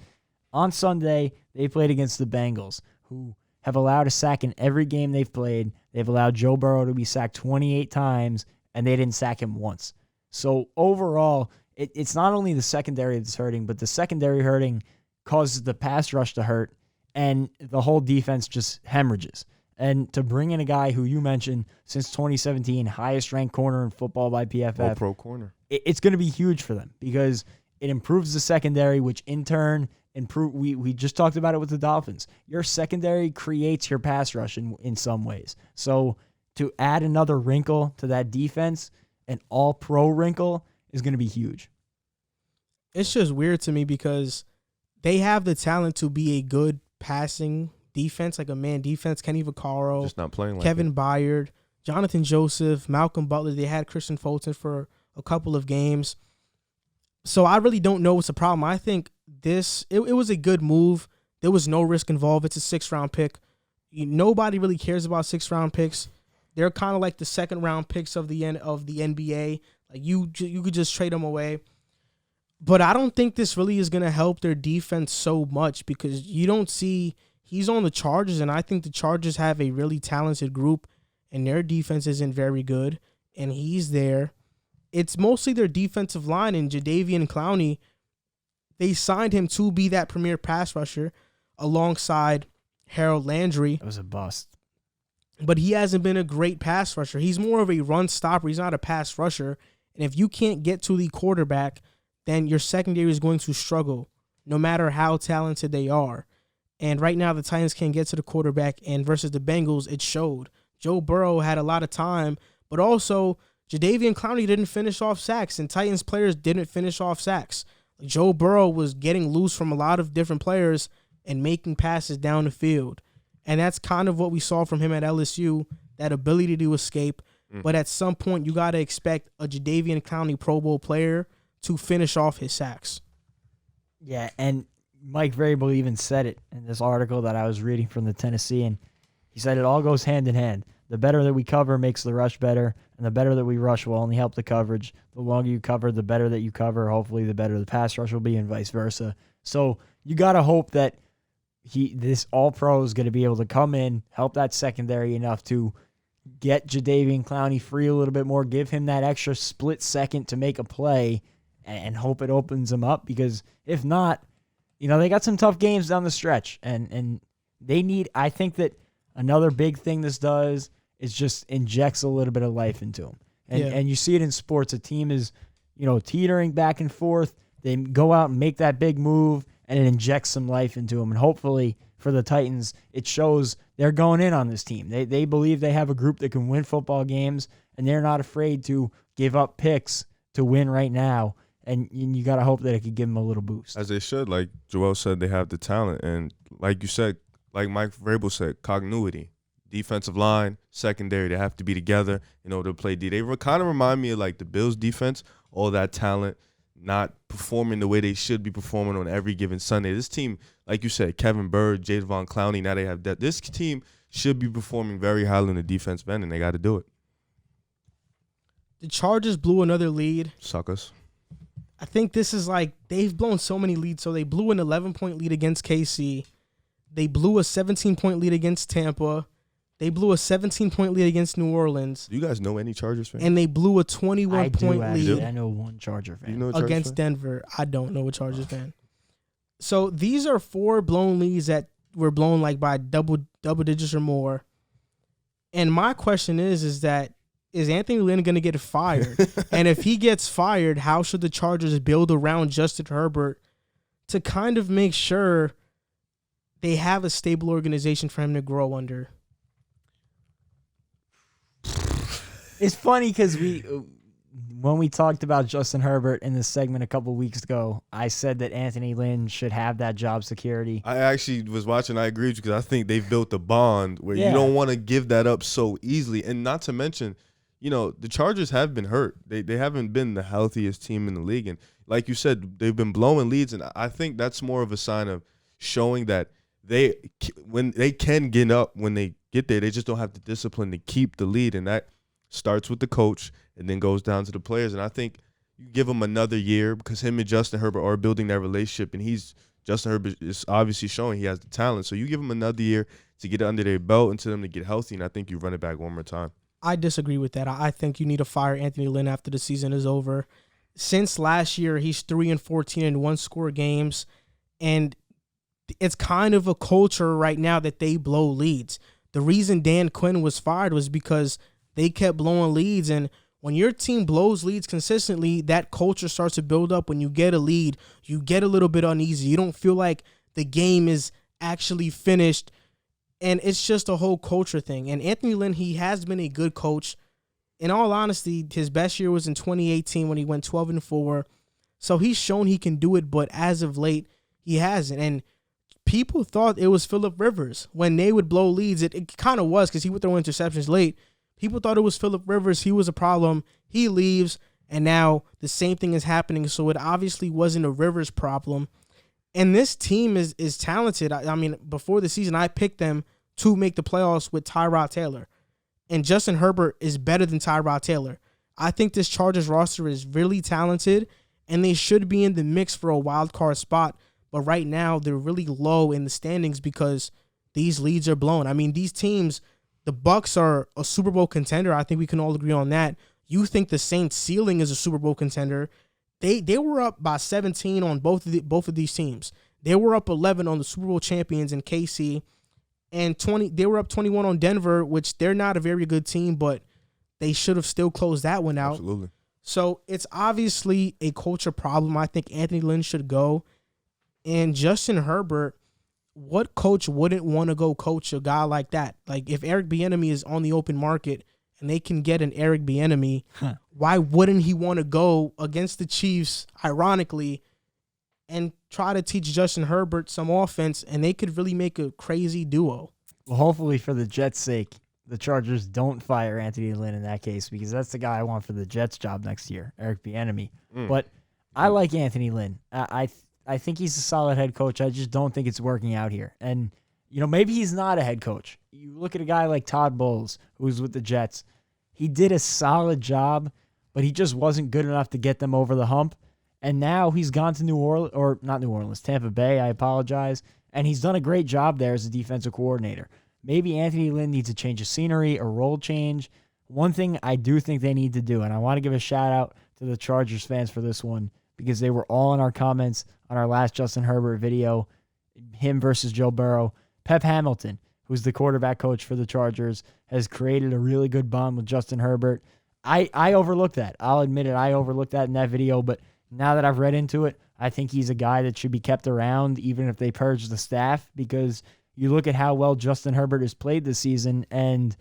On Sunday, they played against the Bengals, who have allowed a sack in every game they've played. They've allowed Joe Burrow to be sacked 28 times, and they didn't sack him once. So overall, it's not only the secondary that's hurting, but the secondary hurting causes the pass rush to hurt, and the whole defense just hemorrhages. And to bring in a guy who you mentioned since 2017, highest ranked corner in football by PFF, All pro corner. it's going to be huge for them because it improves the secondary, which in turn we just talked about it with the Dolphins. Your secondary creates your pass rush in some ways. So to add another wrinkle to that defense, an all-pro wrinkle, is going to be huge. It's just weird to me because they have the talent to be a good passing defense, like a man defense. Kenny Vaccaro, Just not playing like Kevin it. Byard, Jonathan Joseph, Malcolm Butler. They had Christian Fulton for a couple of games. So I really don't know what's the problem. I think it was a good move. There was no risk involved. It's a 6th-round pick. Nobody really cares about 6th-round picks. They're kind of like the 2nd-round picks of the NBA. Like you could just trade them away. But I don't think this really is going to help their defense so much because you don't see he's on the Chargers, and I think the Chargers have a really talented group, and their defense isn't very good, and he's there. It's mostly their defensive line, and Jadeveon Clowney, they signed him to be that premier pass rusher alongside Harold Landry. It was a bust. But he hasn't been a great pass rusher. He's more of a run stopper. He's not a pass rusher. And if you can't get to the quarterback, then your secondary is going to struggle. no matter how talented they are. And right now the Titans can't get to the quarterback, and versus the Bengals, it showed. Joe Burrow had a lot of time, but also Jadeveon Clowney didn't finish off sacks, and Titans players didn't finish off sacks. Joe Burrow was getting loose from a lot of different players and making passes down the field. And that's kind of what we saw from him at LSU, that ability to escape. But at some point, you got to expect a Jadeveon Clowney Pro Bowl player to finish off his sacks. Yeah, and Mike Vrabel even said it in this article that I was reading from the Tennessean. He said it all goes hand in hand. The better that we cover makes the rush better, and the better that we rush will only help the coverage. The longer you cover, the better that you cover. Hopefully, the better the pass rush will be, and vice versa. So you got to hope that this All-Pro is going to be able to come in, help that secondary enough to get Jadeveon Clowney free a little bit more, give him that extra split second to make a play, and hope it opens him up. Because if not, they got some tough games down the stretch, and they need. I think that another big thing this does is just injects a little bit of life into them. And you see it in sports. A team is, teetering back and forth. They go out and make that big move, and it injects some life into them. And hopefully for the Titans, it shows they're going in on this team. They believe they have a group that can win football games, and they're not afraid to give up picks to win right now. And you got to hope that it could give them a little boost. As they should. Like Joel said, they have the talent. And like you said, like Mike Vrabel said, continuity. Defensive line, secondary, they have to be together in order to play D. They kind of remind me of like the Bills defense, all that talent, not performing the way they should be performing on every given Sunday. This team, like you said, Kevin Bird, Jadeveon Clowney, now they have that. This team should be performing very highly in the defensive end, and they got to do it. The Chargers blew another lead. Suckers. I think this is like they've blown so many leads. So they blew an 11-point lead against KC. They blew a 17-point lead against Tampa. They blew a 17-point lead against New Orleans. Do you guys know any Chargers fans? And they blew a 21-point lead. I know one Charger fan. Against Denver. I don't know a Chargers fan. So these are 4 blown leads that were blown like by double digits or more. And my question is Anthony Lynn going to get fired? And if he gets fired, how should the Chargers build around Justin Herbert to kind of make sure they have a stable organization for him to grow under? It's funny because when we talked about Justin Herbert in this segment a couple weeks ago, I said that Anthony Lynn should have that job security. I actually was watching. I agreed because I think they've built a bond where you don't want to give that up so easily. And not to mention, the Chargers have been hurt. They haven't been the healthiest team in the league. And like you said, they've been blowing leads. And I think that's more of a sign of showing that when they can get up when they get there, they just don't have the discipline to keep the lead. And that starts with the coach and then goes down to the players. And I think you give him another year because him and Justin Herbert are building that relationship, and Justin Herbert is obviously showing he has the talent. So you give him another year to get it under their belt and to them to get healthy, and I think you run it back one more time. I disagree with that. I think you need to fire Anthony Lynn after the season is over. Since last year, he's 3-14 in one-score games, and it's kind of a culture right now that they blow leads. The reason Dan Quinn was fired was because they kept blowing leads, and when your team blows leads consistently, that culture starts to build up. When you get a lead, you get a little bit uneasy. You don't feel like the game is actually finished, and it's just a whole culture thing. And Anthony Lynn, he has been a good coach. In all honesty, his best year was in 2018 when he went 12-4. So he's shown he can do it, but as of late, he hasn't. And people thought it was Phillip Rivers. When they would blow leads, it kind of was because he would throw interceptions late. People thought it was Phillip Rivers. He was a problem. He leaves, and now the same thing is happening. So it obviously wasn't a Rivers problem. And this team is talented. I mean, before the season, I picked them to make the playoffs with Tyrod Taylor. And Justin Herbert is better than Tyrod Taylor. I think this Chargers roster is really talented, and they should be in the mix for a wild card spot. But right now, they're really low in the standings because these leads are blown. I mean, these teams, the Bucs are a Super Bowl contender. I think we can all agree on that. You think the Saints' ceiling is a Super Bowl contender. They were up by 17 on both of these teams. They were up 11 on the Super Bowl champions in KC, and they were up 21 on Denver, which they're not a very good team, but they should have still closed that one out. Absolutely. So it's obviously a culture problem. I think Anthony Lynn should go. And Justin Herbert, what coach wouldn't want to go coach a guy like that? Like, if Eric Bieniemy is on the open market and they can get an Eric Bieniemy, why wouldn't he want to go against the Chiefs, ironically, and try to teach Justin Herbert some offense, and they could really make a crazy duo? Well, hopefully for the Jets' sake, the Chargers don't fire Anthony Lynn in that case, because that's the guy I want for the Jets job next year, Eric Bieniemy. But I like Anthony Lynn. I think he's a solid head coach. I just don't think it's working out here. And, maybe he's not a head coach. You look at a guy like Todd Bowles, who's with the Jets. He did a solid job, but he just wasn't good enough to get them over the hump. And now he's gone to Tampa Bay, I apologize. And he's done a great job there as a defensive coordinator. Maybe Anthony Lynn needs a change of scenery, a role change. One thing I do think they need to do, and I want to give a shout out to the Chargers fans for this one, because they were all in our comments on our last Justin Herbert video, him versus Joe Burrow. Pep Hamilton, who's the quarterback coach for the Chargers, has created a really good bond with Justin Herbert. I overlooked that. I'll admit it. I overlooked that in that video, but now that I've read into it, I think he's a guy that should be kept around even if they purge the staff, because you look at how well Justin Herbert has played this season, and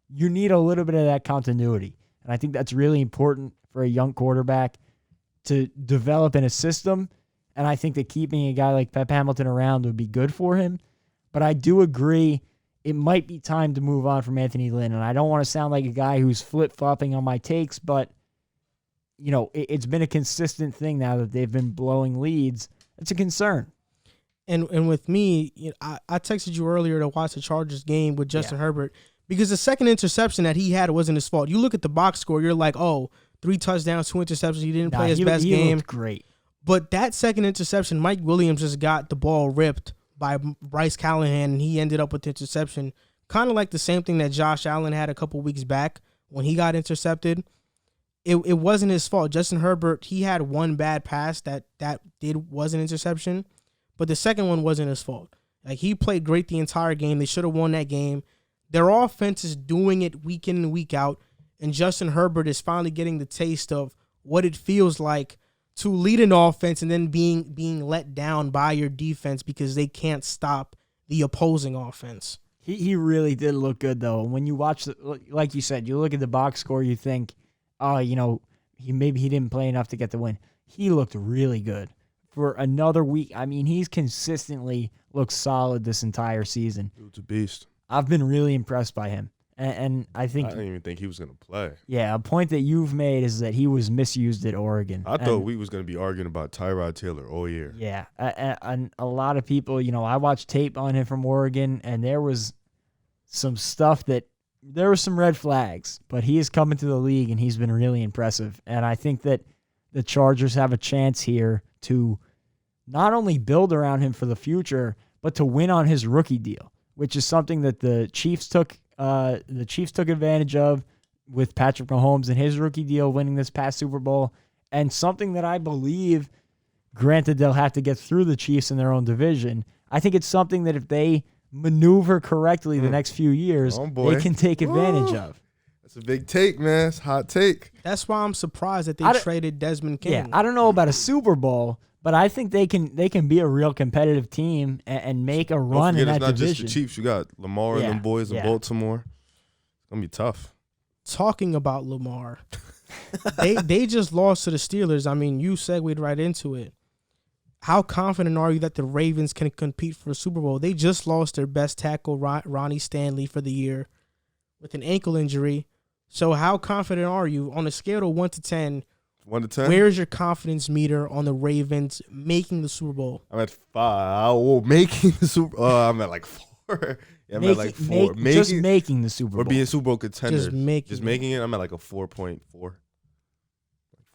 you need a little bit of that continuity. And I think that's really important for a young quarterback to develop in a system, and I think that keeping a guy like Pep Hamilton around would be good for him. But I do agree it might be time to move on from Anthony Lynn, and I don't want to sound like a guy who's flip-flopping on my takes, but it's been a consistent thing now that they've been blowing leads. It's a concern. And with me, I texted you earlier to watch the Chargers game with Justin Herbert, because the second interception that he had wasn't his fault. You look at the box score, you're like, 3 touchdowns, 2 interceptions. He didn't play his best game. Looked great. But that second interception, Mike Williams just got the ball ripped by Bryce Callahan, and he ended up with the interception. Kind of like the same thing that Josh Allen had a couple weeks back when he got intercepted. It wasn't his fault. Justin Herbert, he had one bad pass that was an interception, but the second one wasn't his fault. Like, he played great the entire game. They should have won that game. Their offense is doing it week in and week out, and Justin Herbert is finally getting the taste of what it feels like to lead an offense and then being let down by your defense because they can't stop the opposing offense. He really did look good, though. When you watch, like you said, you look at the box score, you think, he didn't play enough to get the win. He looked really good for another week. I mean, he's consistently looked solid this entire season. He was a beast. I've been really impressed by him. And I think... I didn't even think he was going to play. Yeah, a point that you've made is that he was misused at Oregon. I thought we was going to be arguing about Tyrod Taylor all year. Yeah, and a lot of people, I watched tape on him from Oregon, and there was some stuff there were some red flags, but he is coming to the league, and he's been really impressive. And I think that the Chargers have a chance here to not only build around him for the future, but to win on his rookie deal, which is something that the Chiefs took advantage of with Patrick Mahomes and his rookie deal winning this past Super Bowl, and something that I believe, granted they'll have to get through the Chiefs in their own division, I think it's something that if they maneuver correctly the next few years, they can take advantage of. That's a big take, man. It's a hot take. That's why I'm surprised that they traded Desmond King. Yeah, I don't know about a Super Bowl, but I think they can be a real competitive team and make a run in that division. It's not just the Chiefs. You got Lamar and them boys in Baltimore. It's going to be tough. Talking about Lamar, they just lost to the Steelers. I mean, you segued right into it. How confident are you that the Ravens can compete for a Super Bowl? They just lost their best tackle, Ronnie Stanley, for the year with an ankle injury. So how confident are you on a scale of 1 to 10? 1 to 10? Where's your confidence meter on the Ravens making the Super Bowl? I'm at 5. Making the Super Bowl. I'm at like 4. Yeah, I'm at like 4. Just making the Super Bowl. Or being Super Bowl contenders. Just making it. I'm at like a 4.4.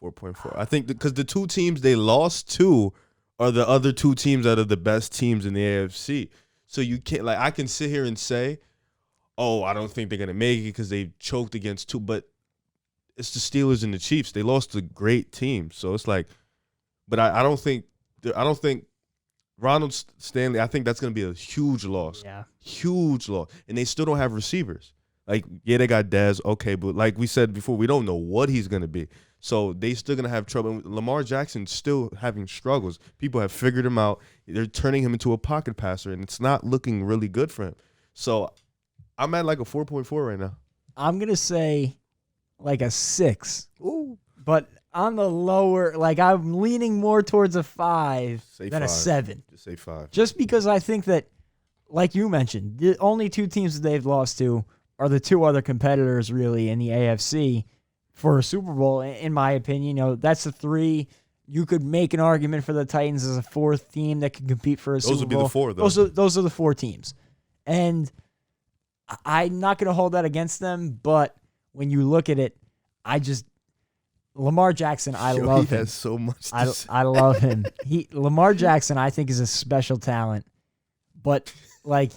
4.4. I think because the two teams they lost to are the other two teams that are the best teams in the AFC. So you can't, I can sit here and say, I don't think they're going to make it because they choked against two, but it's the Steelers and the Chiefs. They lost to great teams. So it's like, but I don't think Ronald Stanley, I think that's going to be a huge loss. Yeah. Huge loss. And they still don't have receivers. They got Dez, okay, but like we said before, we don't know what he's going to be. So they still gonna have trouble. Lamar Jackson's still having struggles. People have figured him out. They're turning him into a pocket passer, and it's not looking really good for him. So I'm at like a 4.4 right now. I'm gonna say like a 6. Ooh. But on the lower, like I'm leaning more towards a 5 Say than 5. a 7. Just say 5. Just because I think that, like you mentioned, the only 2 teams that they've lost to are the 2 other competitors really in the AFC for a Super Bowl. In my opinion, that's the 3. You could make an argument for the Titans as a 4th team that could compete for a Super Bowl. Those would be the 4, though. Those are the 4 teams. And I'm not going to hold that against them, but when you look at it, Lamar Jackson, I love him. He has so much to say. I love him. Lamar Jackson, I think, is a special talent. But, like,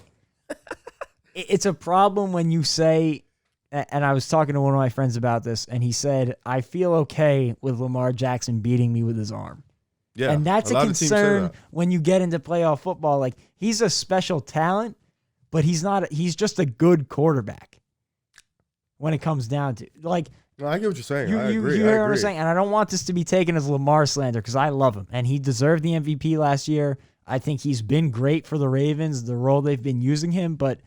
it's a problem when you say, and I was talking to one of my friends about this, and he said, I feel okay with Lamar Jackson beating me with his arm. Yeah, and that's a concern when you get into playoff football. Like, he's a special talent, but he's just a good quarterback when it comes down to, like, no, I get what you're saying. I you agree. hear what I'm saying? And I don't want this to be taken as Lamar slander because I love him. And he deserved the MVP last year. I think he's been great for the Ravens, the role they've been using him. But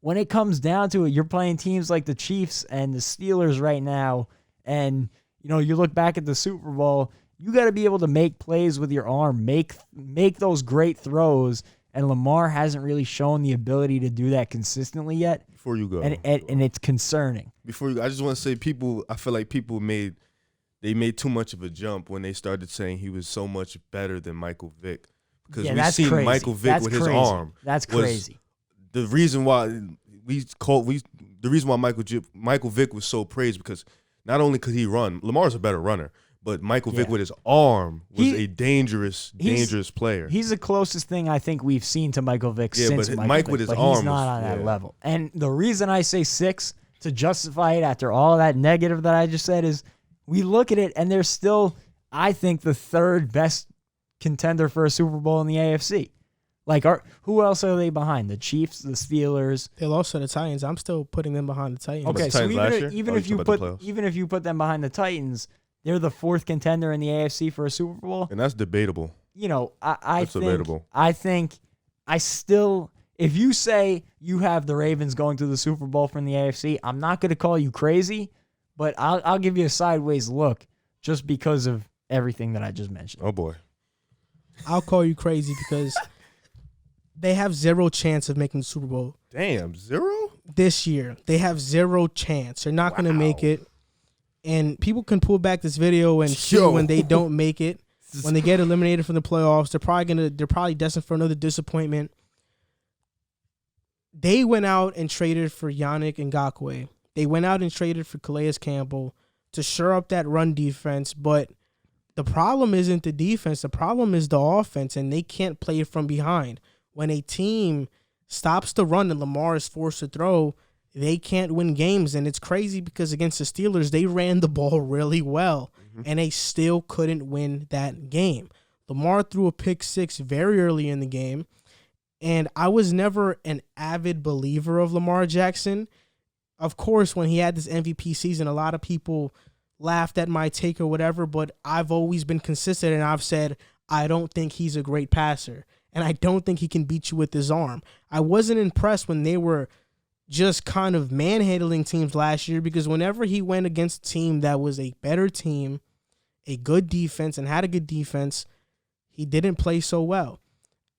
when it comes down to it, you're playing teams like the Chiefs and the Steelers right now. And, you look back at the Super Bowl, you got to be able to make plays with your arm, make those great throws. And Lamar hasn't really shown the ability to do that consistently yet. Before you go. And it's concerning. Before you go, I just want to say I feel like people made too much of a jump when they started saying he was so much better than Michael Vick. Because we've seen crazy. Michael Vick That's with crazy. his arm. That's crazy. The reason why Michael Vick was so praised because not only could he run, Lamar's a better runner, but Michael Vick with his arm was a dangerous player. He's the closest thing I think we've seen to Michael Vick since but Michael Vick, with his but arm he's not on that yeah. level. And the reason I say 6 to justify it after all that negative that I just said is we look at it and they're still, I think, the 3rd best contender for a Super Bowl in the AFC. Like, who else are they behind? The Chiefs, the Steelers. They lost to the Titans. I'm still putting them behind the Titans. Okay, so even if you put them behind the Titans, they're the 4th contender in the AFC for a Super Bowl. And that's debatable. I think if you say you have the Ravens going to the Super Bowl from the AFC, I'm not going to call you crazy, but I'll give you a sideways look just because of everything that I just mentioned. Oh, boy. I'll call you crazy because they have 0 chance of making the Super Bowl. Damn, 0? This year. They have 0 chance. They're not going to make it. And people can pull back this video and see when they don't make it, when they get eliminated from the playoffs. They're probably destined for another disappointment. They went out and traded for Yannick Ngakoue. They went out and traded for Calais Campbell to shore up that run defense. But the problem isn't the defense. The problem is the offense, and they can't play from behind. When a team stops the run and Lamar is forced to throw, they can't win games. And it's crazy because against the Steelers, they ran the ball really well, and they still couldn't win that game. Lamar threw a pick 6 very early in the game, and I was never an avid believer of Lamar Jackson. Of course, when he had this MVP season, a lot of people laughed at my take or whatever, but I've always been consistent, and I've said I don't think he's a great passer, and I don't think he can beat you with his arm. I wasn't impressed when they were just kind of manhandling teams last year because whenever he went against a team that was a better team, a good defense, and had a good defense, he didn't play so well.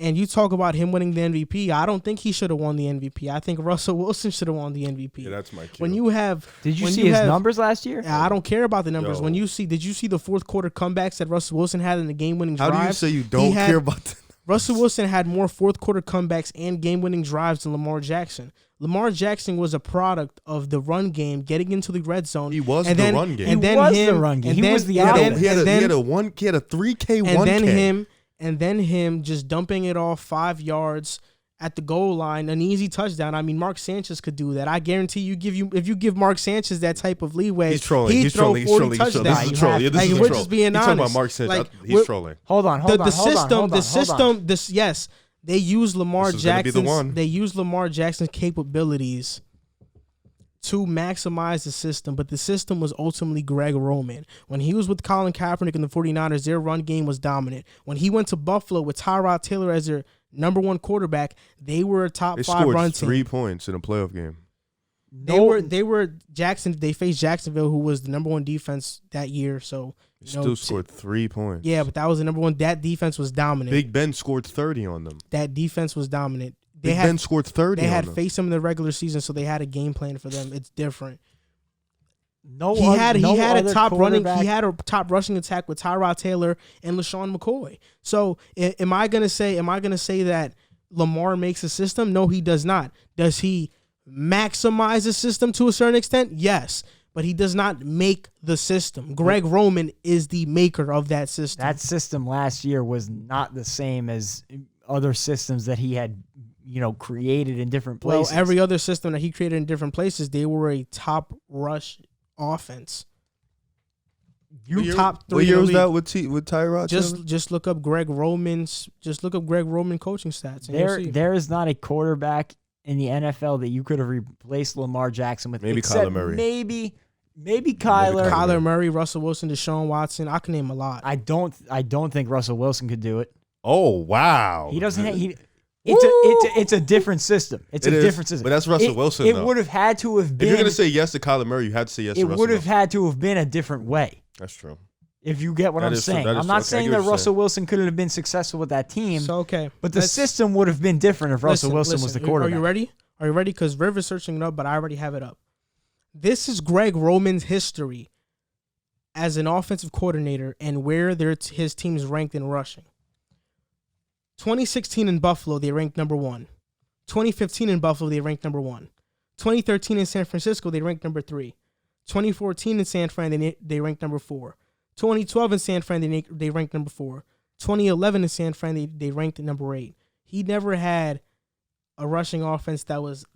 And you talk about him winning the MVP, I don't think he should have won the MVP. I think Russell Wilson should have won the MVP. Yeah, that's my cue. When you have, did you see his numbers last year? I don't care about the numbers. Did you see the 4th quarter comebacks that Russell Wilson had in the game-winning drive? How do you say you don't care about that? Russell Wilson had more 4th quarter comebacks and game-winning drives than Lamar Jackson. Lamar Jackson was a product of the run game, getting into the red zone. He was the run game. He was the run game. He was the He had a 3K, 1K. And then him just dumping it off 5 yards at the goal line, an easy touchdown. I mean, Mark Sanchez could do that. I guarantee if you give Mark Sanchez that type of leeway, he's trolling. He'd throw 40 touchdowns. This is a troll. Yeah, this is a we're troll. just being He's honest. talking about Mark Sanchez. He's trolling. Hold on. Yes, they use Lamar This is gonna be the Jackson's. one. They use Lamar Jackson's capabilities to maximize the system, but the system was ultimately Greg Roman. When he was with Colin Kaepernick and the 49ers, their run game was dominant. When he went to Buffalo with Tyrod Taylor as their number one quarterback, they were a top 5 run team. They scored 3 points in a playoff game. They were Jackson. They faced Jacksonville, who was the number one defense that year. So still scored 3 points. Yeah, but that was the number one. That defense was dominant. Big Ben scored 30 on them. That defense was dominant. Ben scored 30. They had faced them in the regular season, so they had a game plan for them. It's different. He had a top rushing attack with Tyrod Taylor and LaShawn McCoy. So am I gonna say that Lamar makes a system? No, he does not. Does he maximize the system to a certain extent? Yes. But he does not make the system. Greg Roman is the maker of that system. That system last year was not the same as other systems that he had, created in different places. Well, every other system that he created in different places, they were a top rush offense. Top 3. What year was that with Tyrod? Just look up Greg Roman's. Just look up Greg Roman coaching stats. And there is not a quarterback in the NFL that you could have replaced Lamar Jackson with. Maybe Kyler Murray. Maybe Kyler. Kyler Murray, Russell Wilson, Deshaun Watson. I can name a lot. I don't think Russell Wilson could do it. Oh wow. He doesn't. It's a different system. It's a different system. But that's Russell Wilson. It would have had to have been. If you're gonna say yes to Kyler Murray, you had to say yes to Russell. It would have had to have been a different way. That's true. If you get what I'm saying. I'm not saying that Russell Wilson couldn't have been successful with that team. So okay. But the system would have been different if Russell Wilson was the quarterback. Are you ready? Are you ready? Because Riv is searching it up, but I already have it up. This is Greg Roman's history as an offensive coordinator and where his team's ranked in rushing. 2016 in Buffalo, they ranked number 1. 2015 in Buffalo, they ranked number 1. 2013 in San Francisco, they ranked number 3. 2014 in San Fran, they ranked number 4. 2012 in San Fran, they ranked number 4. 2011 in San Fran, they ranked number 8. He never had a rushing offense that was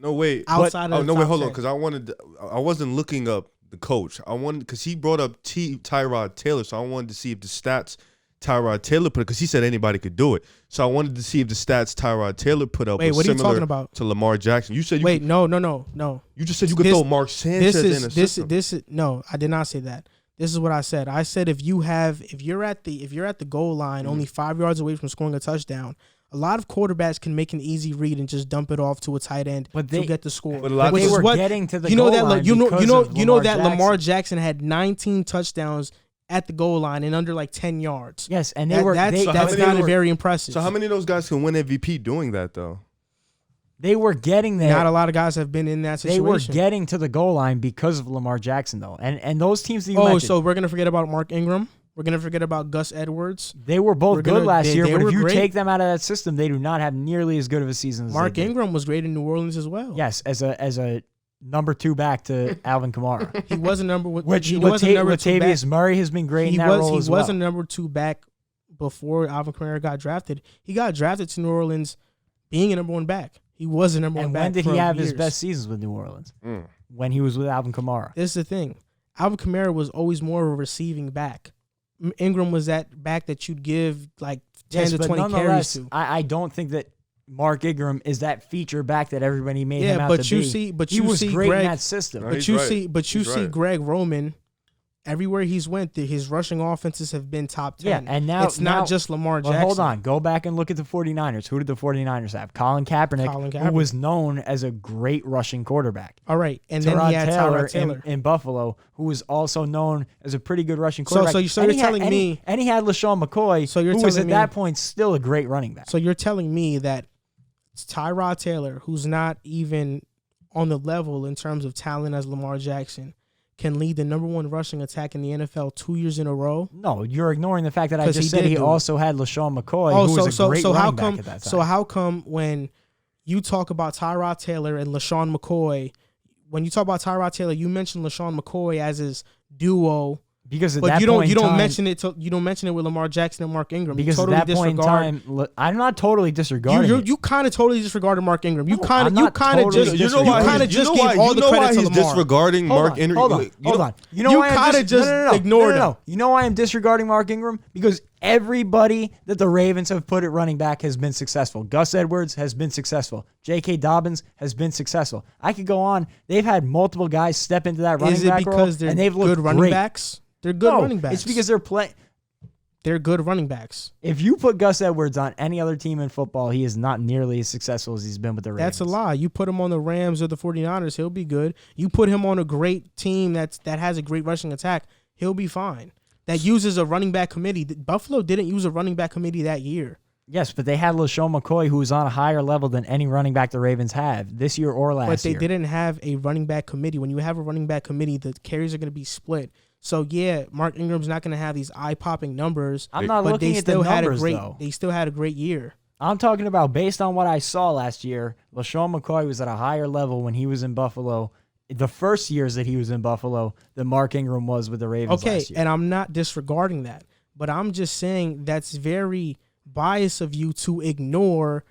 outside of the top hold 10. on, because I wasn't looking up the coach. I wanted, because he brought up Tyrod Taylor, so I wanted to see if the stats Tyrod Taylor put, because he said anybody could do it. So I wanted to see if the stats Tyrod Taylor put up were what are you similar talking about? to Lamar Jackson. You said no. You just said you could throw Mark Sanchez in a system. No, I did not say that. This is what I said. I said if you're at the goal line, only 5 yards away from scoring a touchdown, a lot of quarterbacks can make an easy read and just dump it off to a tight end to get the score. But they were getting to the goal line. You know that Lamar Jackson had 19 touchdowns at the goal line in under like 10 yards. Yes, and that's not very impressive. So how many of those guys can win MVP doing that though? They were getting there. Not a lot of guys have been in that situation. They were getting to the goal line because of Lamar Jackson though, and those teams that you mentioned. So we're gonna forget about Mark Ingram. We're going to forget about Gus Edwards. They were both good last year, but if you take them out of that system, they do not have nearly as good of a season as Mark Ingram was great in New Orleans as well. Yes, as a number 2 back to Alvin Kamara. He was a number one. Latavius Murray has been great in that role as well. He was a number 2 back before Alvin Kamara got drafted. He got drafted to New Orleans being a number 1 back. He was a number 1 back. And when did he have his best seasons with New Orleans? When he was with Alvin Kamara. This is the thing. Alvin Kamara was always more of a receiving back. Ingram was that back that you'd give like 10 to 20 carries to. I don't think that Mark Ingram is that feature back that everybody made him out to be. He was great in that system. But you see Greg Roman, everywhere he's went, his rushing offenses have been top 10. Yeah, and now it's not just Lamar Jackson. Hold on. Go back and look at the 49ers. Who did the 49ers have? Colin Kaepernick, who was known as a great rushing quarterback. All right. And then he had Tyrod Taylor in Buffalo, who was also known as a pretty good rushing quarterback. So you're telling me... And he had LaShawn McCoy, who was at that point still a great running back. So you're telling me that Tyrod Taylor, who's not even on the level in terms of talent as Lamar Jackson, can lead the number 1 rushing attack in the NFL 2 years in a row? No, you're ignoring the fact that I just said he also had LaShawn McCoy, who was a great running back at that time. So how come when you talk about Tyrod Taylor and LaShawn McCoy, when you talk about Tyrod Taylor, you mention LaShawn McCoy as his duo? Because you don't mention it with Lamar Jackson and Mark Ingram. Because at that point in time, I'm not totally disregarding. You kind of totally disregarded Mark Ingram. You kind of just gave all the credit to Lamar. Disregarding Mark Ingram. Hold on. You kind of just ignored him. You know why I'm disregarding Mark Ingram? Because Everybody that the Ravens have put at running back has been successful. Gus Edwards has been successful. J.K. Dobbins has been successful. I could go on. They've had multiple guys step into that running back role, and they've looked good running great. backs? They're good running backs. It's because they're playing. They're good running backs. If you put Gus Edwards on any other team in football, he is not nearly as successful as he's been with the Ravens. That's a lie. You put him on the Rams or the 49ers, he'll be good. You put him on a great team that has a great rushing attack, he'll be fine. That uses a running back committee. Buffalo didn't use a running back committee that year. Yes, but they had LaShawn McCoy, who was on a higher level than any running back the Ravens have this year or last year. But they didn't have a running back committee. When you have a running back committee, the carries are going to be split. So, yeah, Mark Ingram's not going to have these eye-popping numbers. I'm not looking at the numbers, though. They still had a great year. I'm talking about based on what I saw last year, LaShawn McCoy was at a higher level when he was in Buffalo the first years that he was in Buffalo than Mark Ingram was with the Ravens last year. And I'm not disregarding that, but I'm just saying that's very biased of you to ignore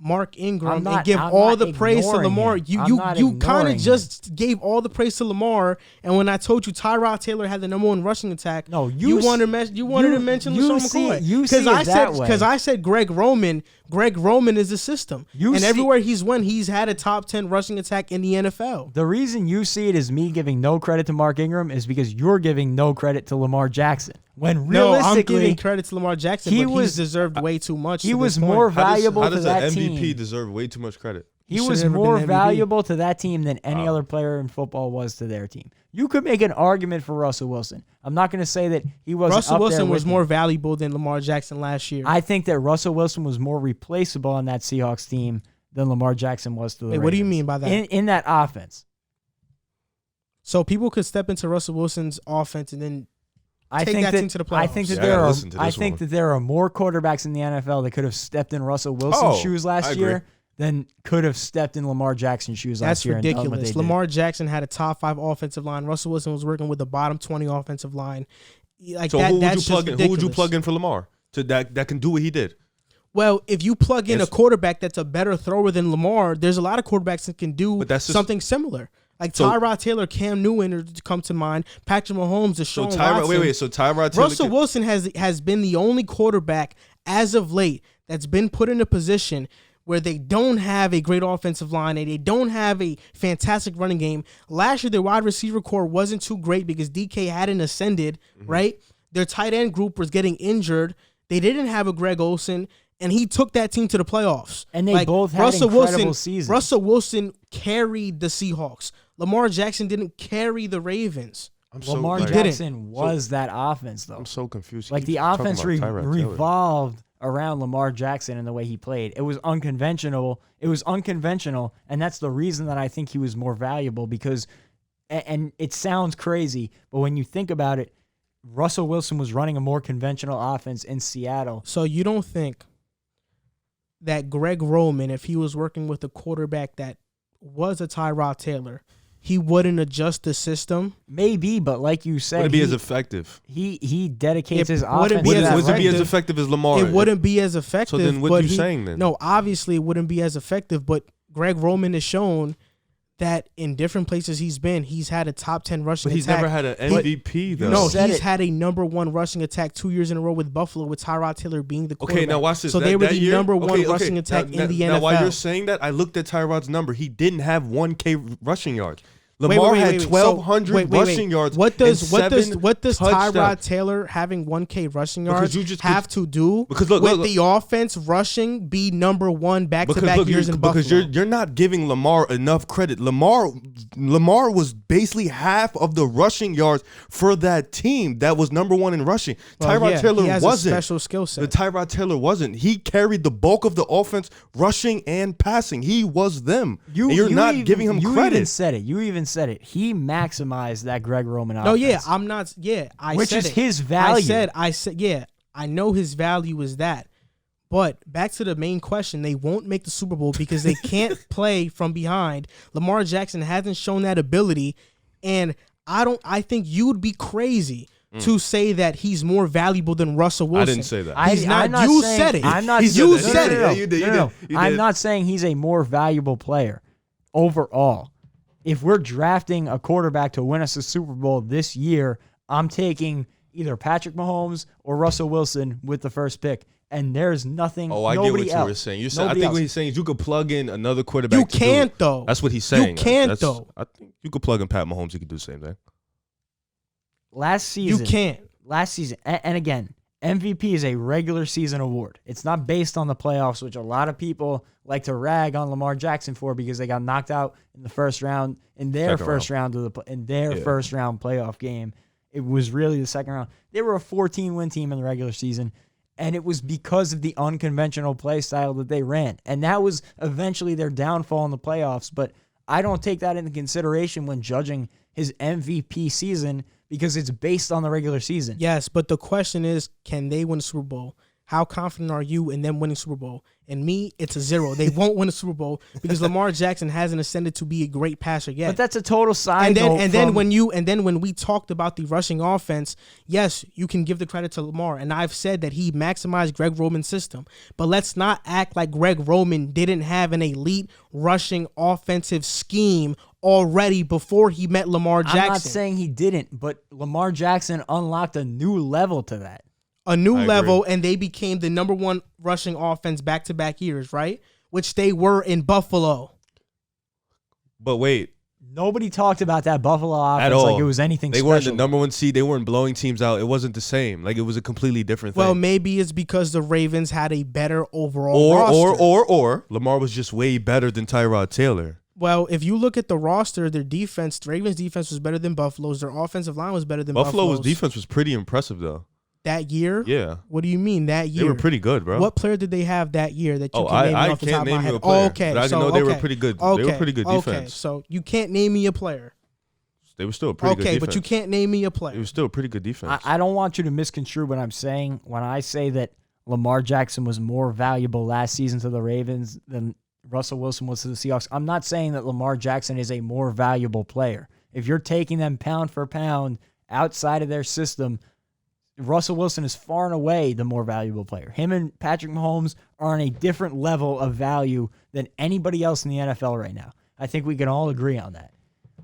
Mark Ingram and give all the praise to Lamar. You kind of just gave all the praise to Lamar, and when I told you Tyrod Taylor had the number one rushing attack, you wanted to mention LaShawn McCoy. Because I said Greg Roman. Greg Roman is the system, everywhere he's went, he's had a top 10 rushing attack in the NFL. The reason you see it as me giving no credit to Mark Ingram is because you're giving no credit to Lamar Jackson. When realistically, I'm giving credit to Lamar Jackson, he's deserved way too much. He was more valuable to that team. How does an MVP deserve way too much credit? He was more valuable to that team than any other player in football was to their team. You could make an argument for Russell Wilson. I'm not going to say that he wasn't Russell up Wilson there was more valuable than Lamar Jackson last year. I think that Russell Wilson was more replaceable on that Seahawks team than Lamar Jackson was to the Ravens. What do you mean by that? In that offense. So people could step into Russell Wilson's offense and then take that team to the playoffs. I think that there are more quarterbacks in the NFL that could have stepped in Russell Wilson's shoes last year than could have stepped in Lamar Jackson's shoes last year. That's ridiculous. Lamar Jackson had a top 5 offensive line. Russell Wilson was working with the bottom 20 offensive line. Who would you plug in for Lamar that can do what he did? Well, if you plug in a quarterback that's a better thrower than Lamar, there's a lot of quarterbacks that can do something similar. Like Tyrod Taylor, Cam Newton come to mind. Patrick Mahomes, Deshaun Watson. So Tyrod Taylor. Russell Wilson has been the only quarterback as of late that's been put in a position where they don't have a great offensive line and they don't have a fantastic running game. Last year, their wide receiver core wasn't too great because DK hadn't ascended, right? Their tight end group was getting injured. They didn't have a Greg Olsen, and he took that team to the playoffs. And they both had incredible seasons. Russell Wilson carried the Seahawks. Lamar Jackson didn't carry the Ravens. Lamar Jackson was that offense, though. I'm so confused. Like, the offense revolved around Lamar Jackson and the way he played. It was unconventional. And that's the reason that I think he was more valuable because, and it sounds crazy, but when you think about it, Russell Wilson was running a more conventional offense in Seattle. So you don't think that Greg Roman, if he was working with a quarterback that was a Tyrod Taylor, he wouldn't adjust the system? Maybe, but like you said, would it be as effective? He dedicates his offense. Would it be as effective as Lamar? It wouldn't be as effective. So then what are you saying then? No, obviously it wouldn't be as effective, but Greg Roman has shown that in different places he's been, he's had a top 10 rushing attack. But he's never had an MVP, though. No, he's had a number 1 rushing attack 2 years in a row with Buffalo, with Tyrod Taylor being the quarterback. Okay, now watch this. So they were the number 1 rushing attack in the NFL. Now, while you're saying that, I looked at Tyrod's number. He didn't have 1K rushing yards. Lamar had 1,200 rushing yards. What does Tyrod Taylor having 1K rushing yards have to do with the offense rushing be number 1 back-to-back years in Buffalo? Because you're not giving Lamar enough credit. Lamar was basically half of the rushing yards for that team that was number 1 in rushing. Tyrod Taylor he has wasn't. A special skill set. The Tyrod Taylor wasn't. He carried the bulk of the offense, rushing and passing. He was them. You're not giving him credit. You even said it. He maximized that Greg Roman offense. No, yeah, I'm not. Yeah, which is his value. I said, yeah, I know his value is that. But back to the main question, they won't make the Super Bowl because they can't play from behind. Lamar Jackson hasn't shown that ability, and I think you'd be crazy to say that he's more valuable than Russell Wilson. I didn't say that. He's not. You said it. I'm not. You said it. You did. I'm not saying he's a more valuable player overall. If we're drafting a quarterback to win us a Super Bowl this year, I'm taking either Patrick Mahomes or Russell Wilson with the first pick. And there's nothing. Oh, I get what you were saying. You're saying I think what he's saying is you could plug in another quarterback. You can't though. That's what he's saying. You can't though. I think you could plug in Pat Mahomes. He could do the same thing. Last season, You can't. Last season, and again, MVP is a regular season award. It's not based on the playoffs, which a lot of people like to rag on Lamar Jackson for because they got knocked out in the first round in their first round playoff game. It was really the second round. They were a 14-win team in the regular season, and it was because of the unconventional play style that they ran. And that was eventually their downfall in the playoffs. But I don't take that into consideration when judging his MVP season because it's based on the regular season. Yes, but the question is, can they win a Super Bowl? How confident are you in them winning Super Bowl? And me, it's a 0. They won't win a Super Bowl because Lamar Jackson hasn't ascended to be a great passer yet. But that's a total side note. And then when we talked about the rushing offense, yes, you can give the credit to Lamar. And I've said that he maximized Greg Roman's system. But let's not act like Greg Roman didn't have an elite rushing offensive scheme already before he met Lamar Jackson. I'm not saying he didn't, but Lamar Jackson unlocked a new level to that. A new level, and they became the number one rushing offense back-to-back years, right? Which they were in Buffalo. But wait. Nobody talked about that Buffalo offense at all. Like it was anything they special. They weren't the number one seed. They weren't blowing teams out. It wasn't the same. Like, it was a completely different thing. Well, maybe it's because the Ravens had a better overall roster. Or Lamar was just way better than Tyrod Taylor. Well, if you look at the roster, their defense, the Ravens' defense was better than Buffalo's. Their offensive line was better than Buffalo's. Defense was pretty impressive, though. That year? Yeah. What do you mean that year? They were pretty good, bro. What player did they have that year that you can name me off the top of my head? A player, okay. But I know they were pretty good. Okay. They were pretty good defense. Okay, so you can't name me a player. They were still a pretty good defense. Okay, but you can't name me a player. It was still a pretty good defense. I don't want you to misconstrue what I'm saying when I say that Lamar Jackson was more valuable last season to the Ravens than Russell Wilson was to the Seahawks. I'm not saying that Lamar Jackson is a more valuable player. If you're taking them pound for pound outside of their system, Russell Wilson is far and away the more valuable player. Him and Patrick Mahomes are on a different level of value than anybody else in the NFL right now. I think we can all agree on that.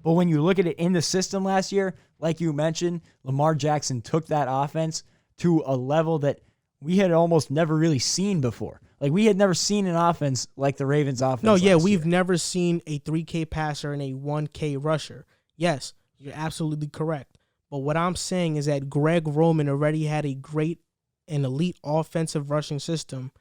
But when you look at it in the system last year, like you mentioned, Lamar Jackson took that offense to a level that we had almost never really seen before. Like, we had never seen an offense like the Ravens offense. No, yeah, we've never seen a 3K passer and a 1K rusher. Yes, you're absolutely correct. But what I'm saying is that Greg Roman already had a great and elite offensive rushing system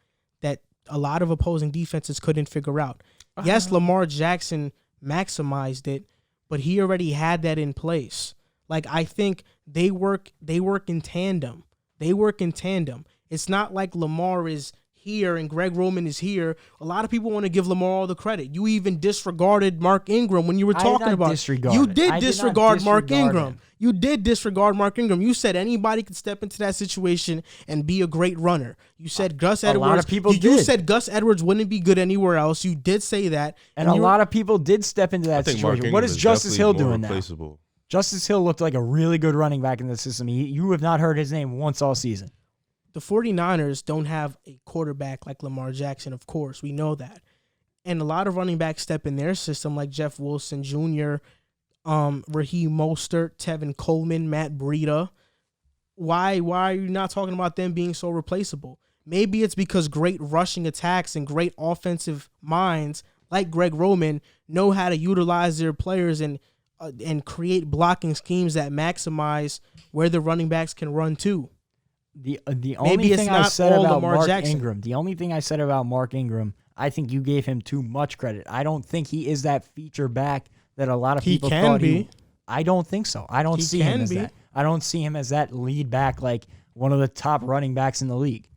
that a lot of opposing defenses couldn't figure out. Yes, Lamar Jackson maximized it, but he already had that in place. Like, I think they work in tandem. It's not like Lamar is here and Greg Roman is here. A lot of people want to give Lamar all the credit. You even disregarded Mark Ingram when you were talking about it. You did disregard Mark Ingram. You did disregard Mark Ingram. You said anybody could step into that situation and be a great runner. You said Gus Edwards. A lot of people did. You said Gus Edwards wouldn't be good anywhere else. You did say that. And a lot of people did step into that situation. What is Justice Hill doing now? Justice Hill looked like a really good running back in the system. You have not heard his name once all season. The 49ers don't have a quarterback like Lamar Jackson, of course. We know that. And a lot of running backs step in their system like Jeff Wilson Jr., Raheem Mostert, Tevin Coleman, Matt Breida. Why are you not talking about them being so replaceable? Maybe it's because great rushing attacks and great offensive minds like Greg Roman know how to utilize their players and create blocking schemes that maximize where the running backs can run to. The only thing I said about Mark Ingram, the only thing I said about Mark Ingram, I think you gave him too much credit. I don't think he is that feature back that a lot of people thought he. I don't think so. I don't see him as that. I don't see him as that lead back, like one of the top running backs in the league.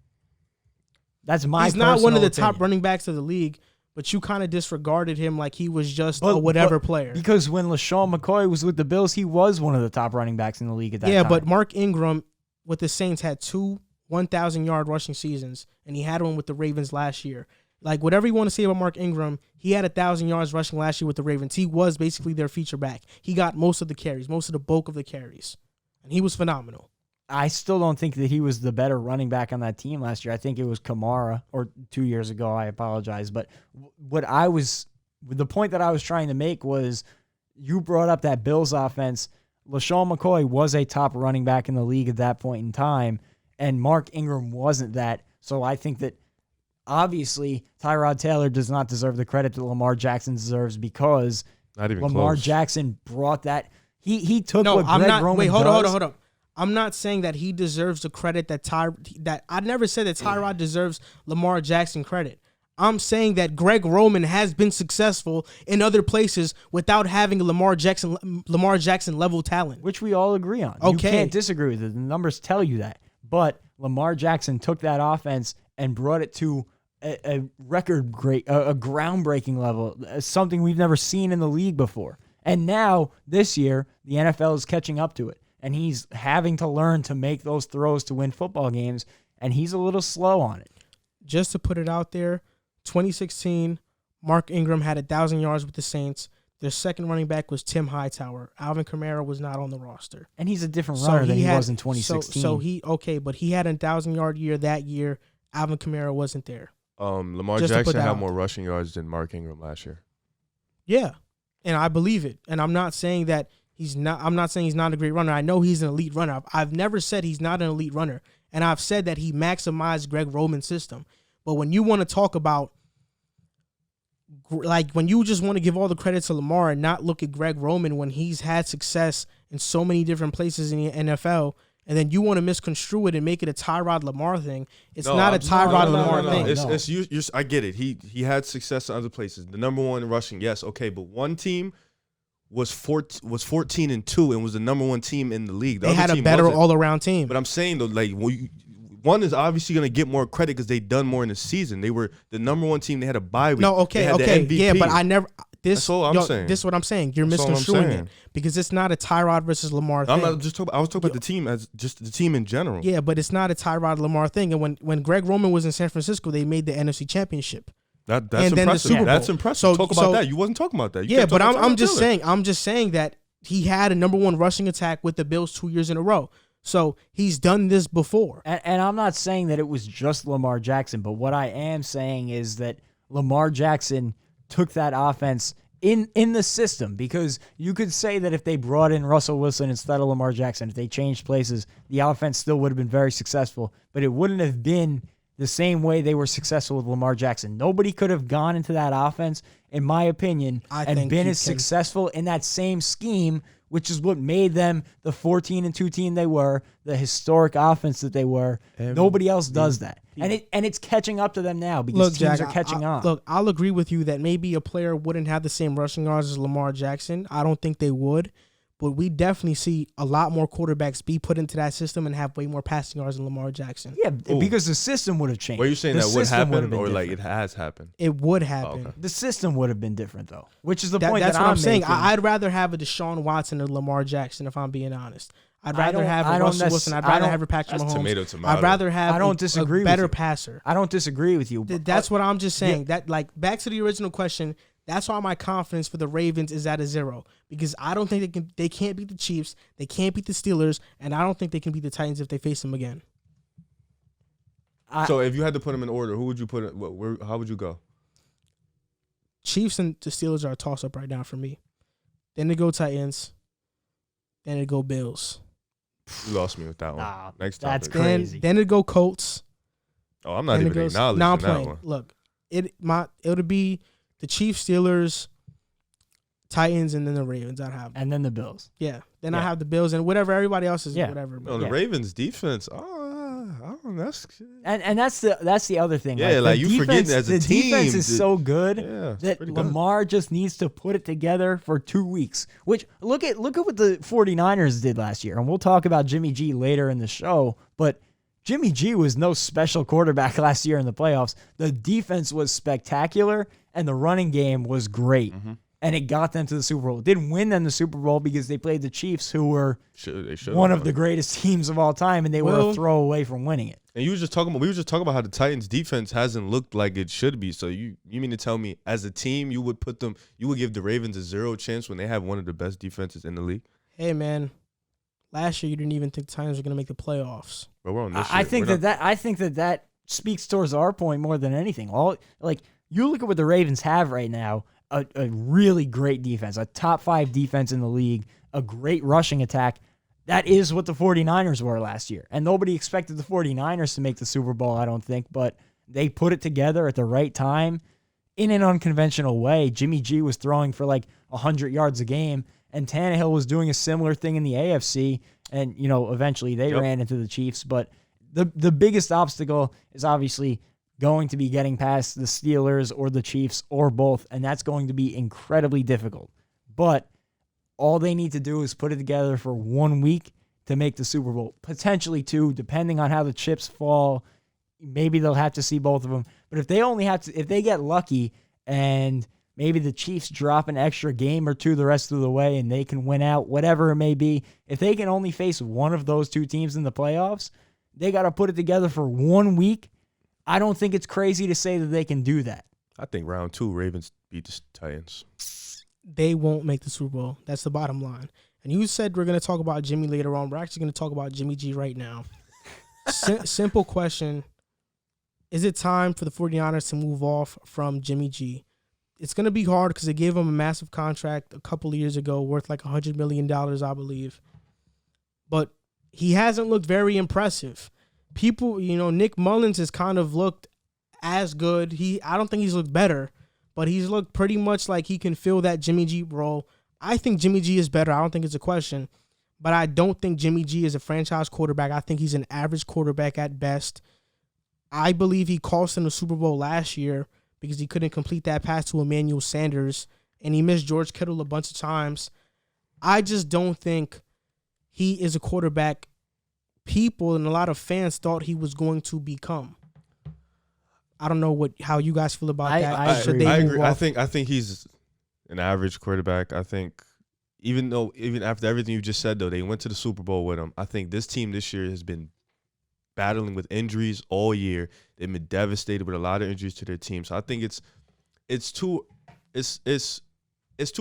That's my. He's not one of the opinion. top running backs of the league, but you kind of disregarded him like he was just a whatever player. Because when LaShawn McCoy was with the Bills, he was one of the top running backs in the league at that time. Yeah, but Mark Ingram with the Saints had 2 1,000-yard rushing seasons, and he had one with the Ravens last year. Like, whatever you want to say about Mark Ingram, he had 1,000 yards rushing last year with the Ravens. He was basically their feature back. He got most of the carries, most of the bulk of the carries, and he was phenomenal. I still don't think that he was the better running back on that team last year. I think it was Kamara, or 2 years ago. I apologize. But the point that I was trying to make was you brought up that Bills offense LaShawn McCoy was a top running back in the league at that point in time, and Mark Ingram wasn't that. So I think that obviously Tyrod Taylor does not deserve the credit that Lamar Jackson deserves because Not even Lamar close. Jackson brought that. He took No, what I'm Greg not. Roman Wait, hold does. on. I'm not saying that he deserves the credit that I never said that Tyrod deserves Lamar Jackson credit. I'm saying that Greg Roman has been successful in other places without having Lamar Jackson level talent. Which we all agree on. Okay. You can't disagree with it. The numbers tell you that. But Lamar Jackson took that offense and brought it to a record great, a groundbreaking level, something we've never seen in the league before. And now, this year, the NFL is catching up to it. And he's having to learn to make those throws to win football games, and he's a little slow on it. Just to put it out there, 2016, Mark Ingram had 1,000 yards with the Saints. Their second running back was Tim Hightower. Alvin Kamara was not on the roster. And he's a different runner than he was in 2016. But he had a 1,000-yard year that year. Alvin Kamara wasn't there. Lamar Just to put Jackson that had out more there. rushing yards than Mark Ingram last year. Yeah, and I believe it. And I'm not saying that he's not. I'm not saying he's not a great runner. I know he's an elite runner. I've never said he's not an elite runner, and I've said that he maximized Greg Roman's system. But when you want to talk about, like, when you just want to give all the credit to Lamar and not look at Greg Roman when he's had success in so many different places in the NFL, and then you want to misconstrue it and make it a Tyrod Lamar thing, it's not a Tyrod Lamar thing. It's I get it. He had success in other places. The number one in rushing, yes, okay, but one team was 14-2 and was the number one team in the league. The They other had a team better wasn't. all-around team. But I'm saying though, like, one is obviously going to get more credit because they done more in the season. They were the number one team. They had a bye week. No, They had the MVP. yeah, but I never. That's all I'm saying. This is what I'm saying. You're That's all I'm misconstruing saying. it because it's not a Tyrod versus Lamar thing. I'm not just talking. I was talking about the team as just the team in general. Yeah, but it's not a Tyrod Lamar thing. And when Greg Roman was in San Francisco, they made the NFC Championship. That's and then the impressive. Super Bowl. That's impressive. So- Talk about that. You wasn't talking about that. You Yeah, kept but talking about I'm Tyrod just Taylor. saying. I'm just saying that he had a number one rushing attack with the Bills 2 years in a row. So he's done this before. And I'm not saying that it was just Lamar Jackson, but what I am saying is that Lamar Jackson took that offense in the system, because you could say that if they brought in Russell Wilson instead of Lamar Jackson, if they changed places, the offense still would have been very successful, but it wouldn't have been the same way they were successful with Lamar Jackson. Nobody could have gone into that offense, in my opinion, and been as successful in that same scheme, which is what made them the 14-2 team they were, the historic offense that they were. Nobody else does that. And it's catching up to them now because teams are catching on. Look, I'll agree with you that maybe a player wouldn't have the same rushing yards as Lamar Jackson. I don't think they would. But we definitely see a lot more quarterbacks be put into that system and have way more passing yards than Lamar Jackson. Yeah, because the system would have changed. Were you saying The that would system happen have or been like different. it has happened? It would happen. okay. The system would have been different, though, which is the point That's that what I'm saying. making. I'd rather have a Deshaun Watson than Lamar Jackson, if I'm being honest. I'd I rather don't- have I a don't Russell necess- Wilson. I'd I rather don't- have a Patrick That's Mahomes. tomato. I'd rather have I don't disagree a with better you. passer. I don't disagree with you. That's what I'm just saying. That, like, back to the original question, that's why my confidence for the Ravens is at a 0, because I don't think they can't beat the Chiefs, they can't beat the Steelers, and I don't think they can beat the Titans if they face them again. So if you had to put them in order, who would you put it? How would you go? Chiefs and the Steelers are a toss-up right now for me. Then they go Titans. Then they go Bills. You lost me with that one. Nah, Next that's topic. crazy. Then it go Colts. Oh, I'm not Then even it goes, acknowledging nah, I'm that playing. one. Look, it'll be the Chiefs, Steelers, Titans, and then the Ravens. I'd have. And then the Bills. Yeah. Then I Yeah. have the Bills and whatever everybody else is. Yeah. Whatever. No, the Yeah. Ravens defense. I don't know. That's And that's the other thing. Yeah, the like, you forgetting defense- as a the defense team, is so good yeah, it's that pretty good. Lamar just needs to put it together for 2 weeks. Which look at what the 49ers did last year, and we'll talk about Jimmy G later in the show. But Jimmy G was no special quarterback last year in the playoffs. The defense was spectacular, and the running game was great. Mm-hmm. And it got them to the Super Bowl. It didn't win them the Super Bowl because they played the Chiefs, who were they should one of the greatest teams of all time, and they were a throwaway from winning it. And we were just talking about how the Titans defense hasn't looked like it should be. So you mean to tell me as a team you would give the Ravens a 0 chance when they have one of the best defenses in the league? Hey, man. Last year you didn't even think the Titans were going to make the playoffs. But we're on this. I think that speaks towards our point more than anything. You look at what the Ravens have right now, a really great defense, a top 5 defense in the league, a great rushing attack. That is what the 49ers were last year. And nobody expected the 49ers to make the Super Bowl, I don't think, but they put it together at the right time in an unconventional way. Jimmy G was throwing for like 100 yards a game, and Tannehill was doing a similar thing in the AFC, and, eventually they ran into the Chiefs. But the biggest obstacle is obviously going to be getting past the Steelers or the Chiefs or both, and that's going to be incredibly difficult. But all they need to do is put it together for 1 week to make the Super Bowl, potentially 2, depending on how the chips fall. Maybe they'll have to see both of them. But if they get lucky and maybe the Chiefs drop an extra game or 2 the rest of the way and they can win out, whatever it may be, if they can only face one of those 2 teams in the playoffs, they got to put it together for 1 week. I don't think it's crazy to say that they can do that. I think round 2, Ravens beat the Titans. They won't make the Super Bowl. That's the bottom line. And you said we're going to talk about Jimmy later on. We're actually going to talk about Jimmy G right now. Simple question. Is it time for the 49ers to move off from Jimmy G? It's going to be hard because they gave him a massive contract a couple of years ago worth like $100 million, I believe. But he hasn't looked very impressive. People, Nick Mullins has kind of looked as good. I don't think he's looked better, but he's looked pretty much like he can fill that Jimmy G role. I think Jimmy G is better. I don't think it's a question. But I don't think Jimmy G is a franchise quarterback. I think he's an average quarterback at best. I believe he cost them the Super Bowl last year because he couldn't complete that pass to Emmanuel Sanders, and he missed George Kittle a bunch of times. I just don't think he is a quarterback people and a lot of fans thought he was going to become. I don't know how you guys feel about that. I agree. I think he's an average quarterback. I think even after everything you just said, though, they went to the Super Bowl with him. I think this team this year has been battling with injuries all year. They've been devastated with a lot of injuries to their team. So I think it's too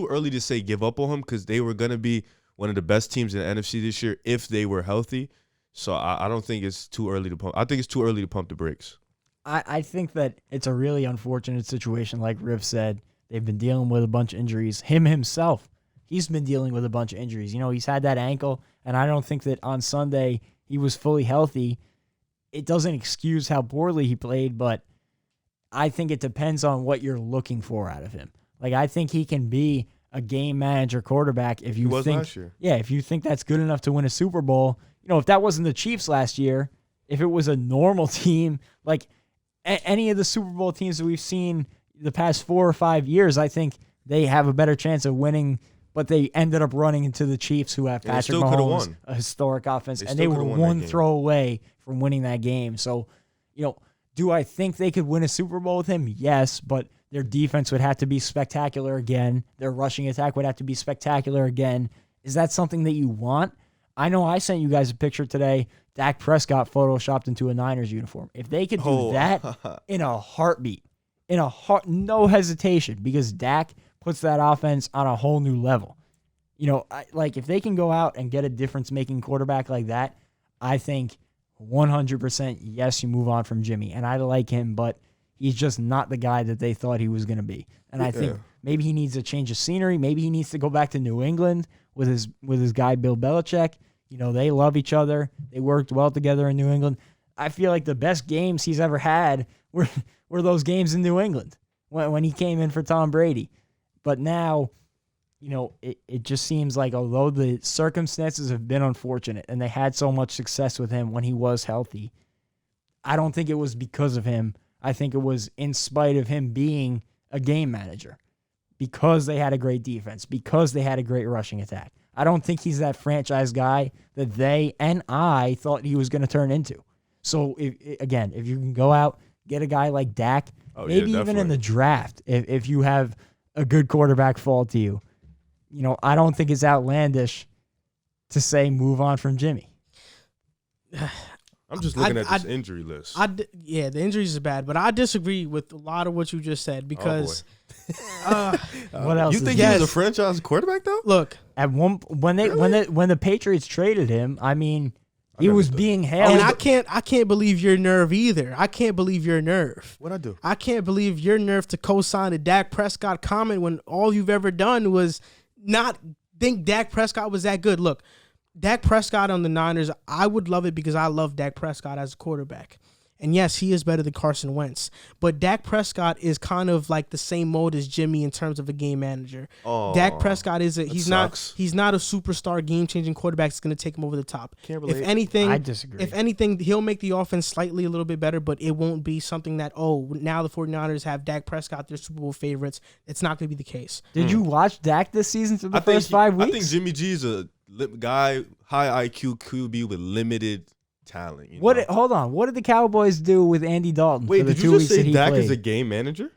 early to say give up on him because they were gonna be one of the best teams in the NFC this year if they were healthy. So I don't think it's too early to pump. I think it's too early to pump the brakes. I think that it's a really unfortunate situation, like Riv said. They've been dealing with a bunch of injuries. Himself, he's been dealing with a bunch of injuries. He's had that ankle, and I don't think that on Sunday he was fully healthy. It doesn't excuse how poorly he played, but I think it depends on what you're looking for out of him. Like, I think he can be a game manager quarterback if you think last year. Yeah, if you think that's good enough to win a Super Bowl. If that wasn't the Chiefs last year, if it was a normal team, like any of the Super Bowl teams that we've seen the past 4 or 5 years, I think they have a better chance of winning, but they ended up running into the Chiefs, who have Patrick Mahomes, a historic offense, and they were one throw away from winning that game. So, do I think they could win a Super Bowl with him? Yes, but their defense would have to be spectacular again. Their rushing attack would have to be spectacular again. Is that something that you want? I know I sent you guys a picture today. Dak Prescott photoshopped into a Niners uniform. If they could do that in a heartbeat, no hesitation, because Dak puts that offense on a whole new level. If they can go out and get a difference-making quarterback like that, I think 100% yes, you move on from Jimmy. And I like him, but he's just not the guy that they thought he was going to be. And I think maybe he needs a change of scenery. Maybe he needs to go back to New England with his guy Bill Belichick. They love each other. They worked well together in New England. I feel like the best games he's ever had were those games in New England when he came in for Tom Brady. But now, it just seems like although the circumstances have been unfortunate and they had so much success with him when he was healthy, I don't think it was because of him. I think it was in spite of him being a game manager, because they had a great defense, because they had a great rushing attack. I don't think he's that franchise guy that they and I thought he was going to turn into. So, if you can go out, get a guy like Dak, maybe even in the draft, if you have a good quarterback fall to you, I don't think it's outlandish to say move on from Jimmy. I'm just looking at this injury list. The injuries are bad, but I disagree with a lot of what you just said because what else? You think he was a franchise quarterback though? Look, at when the Patriots traded him, I mean, He was being hailed. And I can't believe your nerve either. I can't believe your nerve. What'd I do? I can't believe your nerve to co-sign a Dak Prescott comment when all you've ever done was not think Dak Prescott was that good. Look, Dak Prescott on the Niners, I would love it because I love Dak Prescott as a quarterback. And yes, he is better than Carson Wentz. But Dak Prescott is kind of like the same mode as Jimmy in terms of a game manager. Dak Prescott he's not a superstar game-changing quarterback that's going to take him over the top. Can't relate. If anything, I disagree. If anything, he'll make the offense slightly a little bit better, but it won't be something that, now the 49ers have Dak Prescott, their Super Bowl favorites. It's not going to be the case. Did you watch Dak this season through the first 5 weeks? I think Jimmy G is a guy, high IQ QB with limited talent. Hold on. What did the Cowboys do with Andy Dalton? Wait, for the did 2 you weeks just that say he Dak played? is a game manager?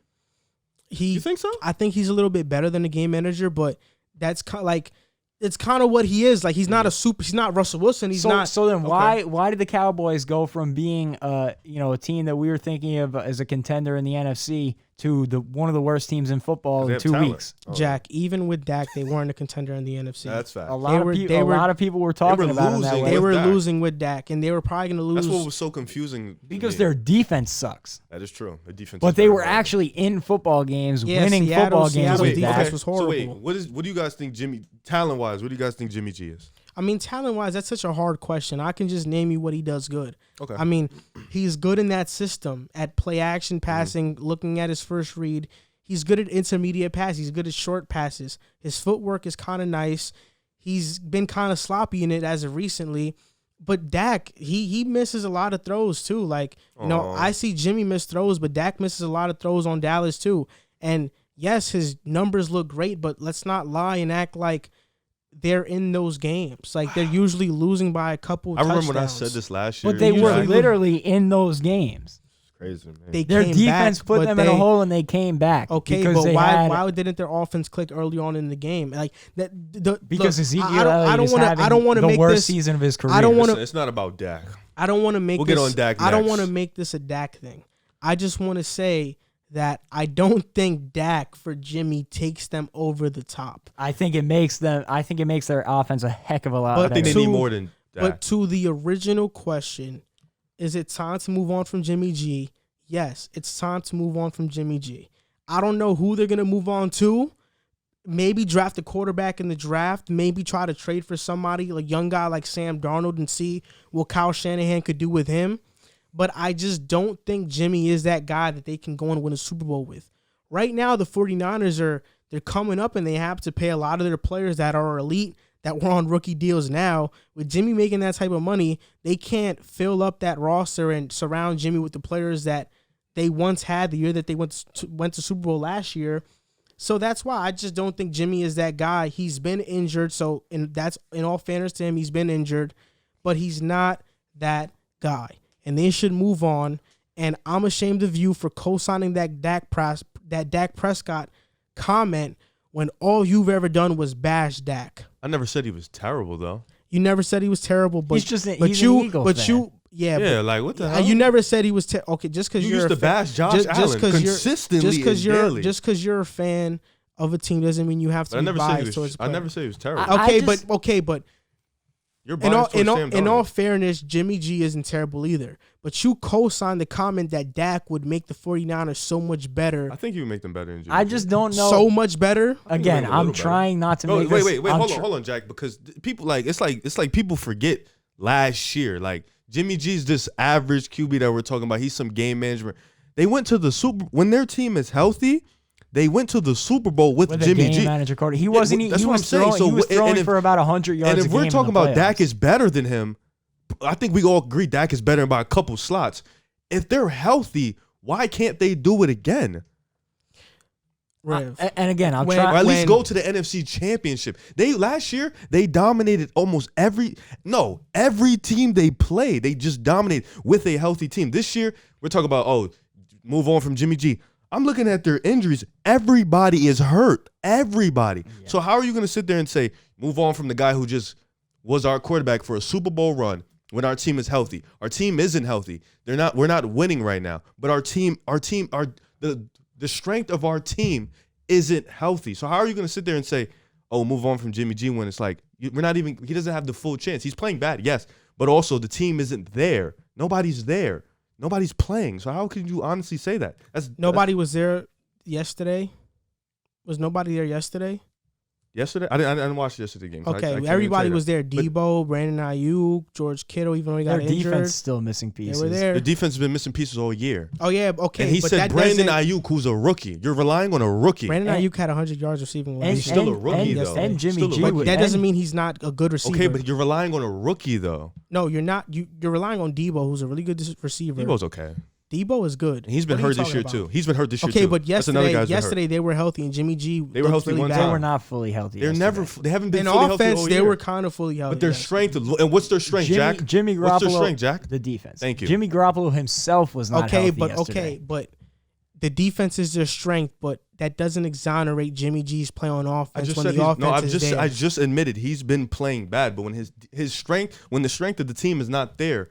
You think so? I think he's a little bit better than a game manager, but that's kind of like it's kind of what he is. Like he's not he's not Russell Wilson. He's not. So then why did the Cowboys go from being a team that we were thinking of as a contender in the NFC to one of the worst teams in football in 2 weeks? Jack, even with Dak, they weren't a contender in the NFC. That's fact. A lot of people were talking about him that way. They were losing with Dak, and they were probably going to lose. That's what was so confusing. Because their defense sucks. That is true. Their defense. But they were actually in football games, winning football games with Dak. Was horrible. So wait, what do you guys think talent-wise, what do you guys think Jimmy G is? I mean, talent-wise, that's such a hard question. I can just name you what he does good. Okay. I mean, he's good in that system at play-action passing, looking at his first read. He's good at intermediate passes. He's good at short passes. His footwork is kind of nice. He's been kind of sloppy in it as of recently. But Dak, he misses a lot of throws too. Like, I see Jimmy miss throws, but Dak misses a lot of throws on Dallas too. And yes, his numbers look great, but let's not lie and act like they're in those games. Like, they're usually losing by a couple touchdowns. I remember when I said this last year. But they were literally in those games. It's crazy, man. Their defense put them in a hole and they came back. Okay, but why didn't their offense click early on in the game? Like because Ezekiel Elliott is having the worst season of his career. It's not about Dak. I don't want to make get on Dak next. I don't want to make this a Dak thing. I just want to say that I don't think Dak for Jimmy takes them over the top. I think it makes their offense a heck of a lot better. I think they need more than Dak. But to the original question, is it time to move on from Jimmy G? Yes, it's time to move on from Jimmy G. I don't know who they're going to move on to. Maybe draft a quarterback in the draft. Maybe try to trade for somebody, a young guy like Sam Darnold, and see what Kyle Shanahan could do with him. But I just don't think Jimmy is that guy that they can go and win a Super Bowl with. Right now, the 49ers they're coming up and they have to pay a lot of their players that are elite, that were on rookie deals now. With Jimmy making that type of money, they can't fill up that roster and surround Jimmy with the players that they once had the year that they went to Super Bowl last year. So that's why I just don't think Jimmy is that guy. He's been injured, and that's in all fairness to him, he's been injured, but he's not that guy. And they should move on. And I'm ashamed of you for co-signing that Dak Prescott comment when all you've ever done was bash Dak. I never said he was terrible, though. You never said he was terrible, but he's an Eagle fan. Like what the hell? You never said he was okay. Just because you used to bash Josh Allen consistently, just because you're a fan of a team doesn't mean you have to be biased towards. I never said he was terrible. But you're biased towards Sam Darnold. In all fairness, Jimmy G isn't terrible either. But you co-signed the comment that Dak would make the 49ers so much better. I think he would make them better than Jimmy. I just don't know. So much better? Again, I'm trying not to make this. Wait. Hold on, Jack. Because people it's like people forget last year. Like Jimmy G's this average QB that we're talking about. He's some game management. They went to the when their team is healthy. They went to the Super Bowl with Jimmy G. Manager Carter. He wasn't. That's he what was I'm saying. He was throwing for about 100 yards. And if we're talking about Dak is better than him, I think we all agree Dak is better by a couple slots. If they're healthy, why can't they do it again? And again, or at least go to the NFC Championship. Last year they dominated almost every team they played. They just dominated with a healthy team. This year we're talking about move on from Jimmy G. I'm looking at their injuries. Everybody is hurt. Everybody. Yeah. So how are you going to sit there and say move on from the guy who just was our quarterback for a Super Bowl run when our team is healthy? Our team isn't healthy. We're not winning right now. But the strength of our team isn't healthy. So how are you going to sit there and say, move on from Jimmy G when it's like he doesn't have the full chance. He's playing bad, yes, but also the team isn't there. Nobody's there. Nobody's playing. So how can you honestly say that? Nobody was there yesterday. Was nobody there yesterday? Yesterday? I didn't watch yesterday's game. So Okay, I can't everybody even was say there. Debo, Brandon Ayuk, George Kittle, even though he got Their injured. defense still missing pieces. They were that. there. The defense has been missing pieces all year. Oh, yeah, okay. And he but said that Brandon doesn't- Ayuk, who's a rookie. You're relying on a rookie. Brandon Ayuk had 100 yards receiving last He's year. still a rookie, though. And Jimmy Still a G. rookie. would- That doesn't and- mean he's not a good receiver. Okay, but you're relying on a rookie, though. No, you're not. You're relying on Debo, who's a really good receiver. Debo's okay. Debo is good. And he's been What are you hurt this talking year, about? too. He's been hurt this year, Okay, too. but That's another yesterday, guy's been hurt. yesterday they were healthy, and Jimmy G. They were looked healthy really one bad. They time. were not fully healthy. They're yesterday. never. They haven't been In fully healthy offense, all they year. were kind of fully healthy. But their yes. strength, and what's their strength, Jack? Jimmy Garoppolo. What's their strength, Jack? The defense. Thank you. Jimmy Garoppolo himself was not healthy yesterday. but the defense is their strength, but that doesn't exonerate Jimmy G's play on offense when the offense is there. I just admitted he's been playing bad, but when his strength, when the strength of the team is not there,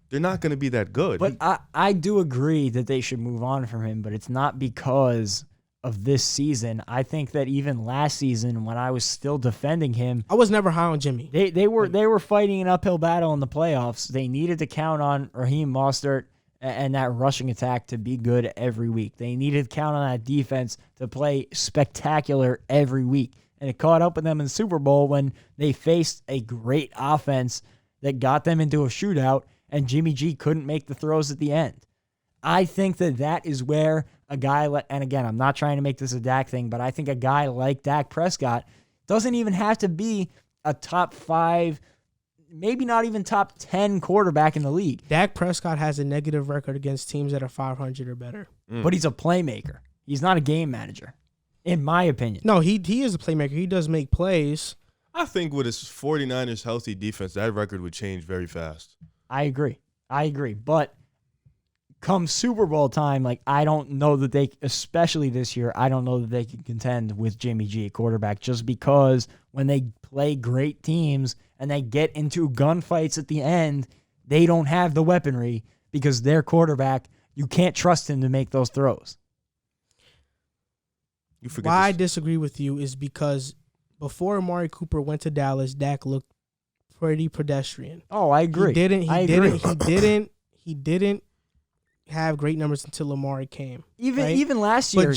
they're not going to be that good. But I do agree that they should move on from him, but it's not because of this season. I think that even last season, when I was still defending him, I was never high on Jimmy. they were fighting an uphill battle in the playoffs. They needed to count on Raheem Mostert and that rushing attack to be good every week. They needed to count on that defense to play spectacular every week. And it caught up with them in the Super Bowl when they faced a great offense that got them into a shootout, and Jimmy G couldn't make the throws at the end. I think that is where a guy, and again, I'm not trying to make this a Dak thing, but I think a guy like Dak Prescott doesn't even have to be a top 5, maybe not even top 10 quarterback in the league. Dak Prescott has a negative record against teams that are 500 or better. But he's a playmaker. He's not a game manager, in my opinion. No, he is a playmaker. He does make plays. I think with his 49ers healthy defense, that record would change very fast. I agree. But come Super Bowl time, like I don't know that they, especially this year, I don't know that they can contend with Jimmy G at quarterback, just because when they play great teams and they get into gunfights at the end, they don't have the weaponry because their quarterback, you can't trust him to make those throws. You forget Why I this. disagree with you is because before Amari Cooper went to Dallas, Dak looked pretty pedestrian. Oh, I agree. He didn't have great numbers until Amari came. Even last year, But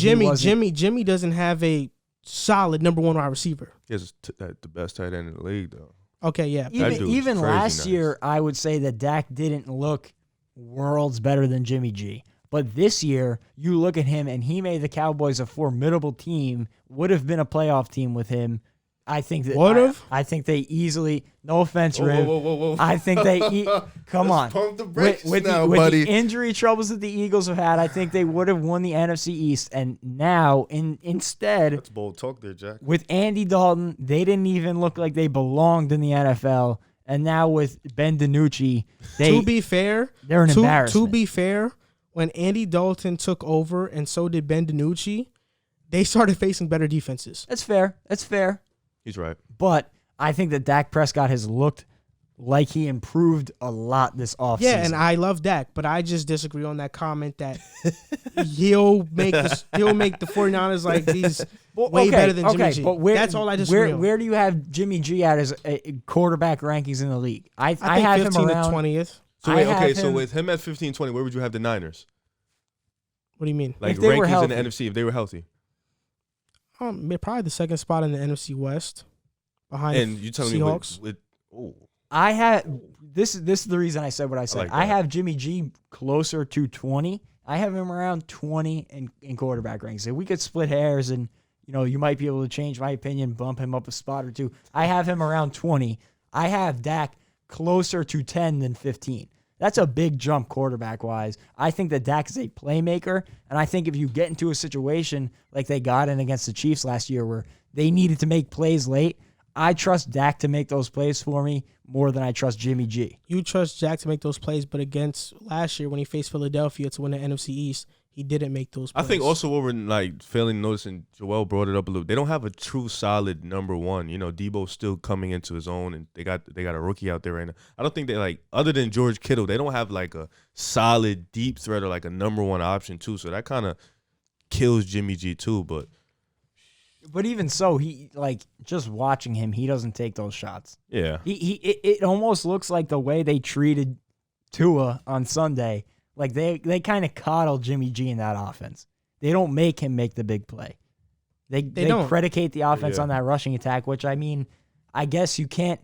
Jimmy doesn't have a solid number 1 wide receiver. He has the best tight end in the league, though. Okay, yeah. That dude's Even crazy last nice. year, I would say that Dak didn't look worlds better than Jimmy G. But this year, you look at him, and he made the Cowboys a formidable team, would have been a playoff team with him. I think that Would've? I think they easily. No offense, Riv. Whoa. I think they. Come on. Pump the brakes with now, the buddy. injury troubles that the Eagles have had, I think they would have won the NFC East. And now, instead, That's bold talk there, Jack. with Andy Dalton, they didn't even look like they belonged in the NFL. And now with Ben DiNucci, To be fair, they're an embarrassment. To be fair, when Andy Dalton took over and so did Ben DiNucci, they started facing better defenses. That's fair. He's right. But I think that Dak Prescott has looked like he improved a lot this offseason. Yeah, and I love Dak, but I just disagree on that comment that he'll make the 49ers like these way better than Jimmy G. But That's all I disagree on. Where do you have Jimmy G at as a quarterback rankings in the league? I think have 15 him to around 20th. So I wait, have okay, so him- with him at 15, 20, where would you have the Niners? What do you mean? Like If they were rankings in the healthy. NFC, if they were healthy. Probably the second spot in the NFC West behind And you telling Seahawks. me with oh, I had this is the reason I said what I said. like I that. have Jimmy G closer to 20. I have him around 20 in quarterback rankings. If we could split hairs and you might be able to change my opinion, bump him up a spot or two. I have him around 20. I have Dak closer to 10 than 15. That's a big jump quarterback-wise. I think that Dak is a playmaker, and I think if you get into a situation like they got in against the Chiefs last year where they needed to make plays late, I trust Dak to make those plays for me more than I trust Jimmy G. You trust Jack to make those plays, but against last year when he faced Philadelphia to win the NFC East, he didn't make those plays. I think also what we're like failing to notice, and Joel brought it up a little. They don't have a true solid number 1. Debo's still coming into his own, and they got a rookie out there right now. I don't think they other than George Kittle, they don't have like a solid deep threat or like a number 1 option too. So that kind of kills Jimmy G too. But But even so, he just watching him, he doesn't take those shots. Yeah. It almost looks like the way they treated Tua on Sunday. Like they kind of coddle Jimmy G in that offense. They don't make him make the big play. They don't predicate the offense on that rushing attack, which I mean, I guess you can't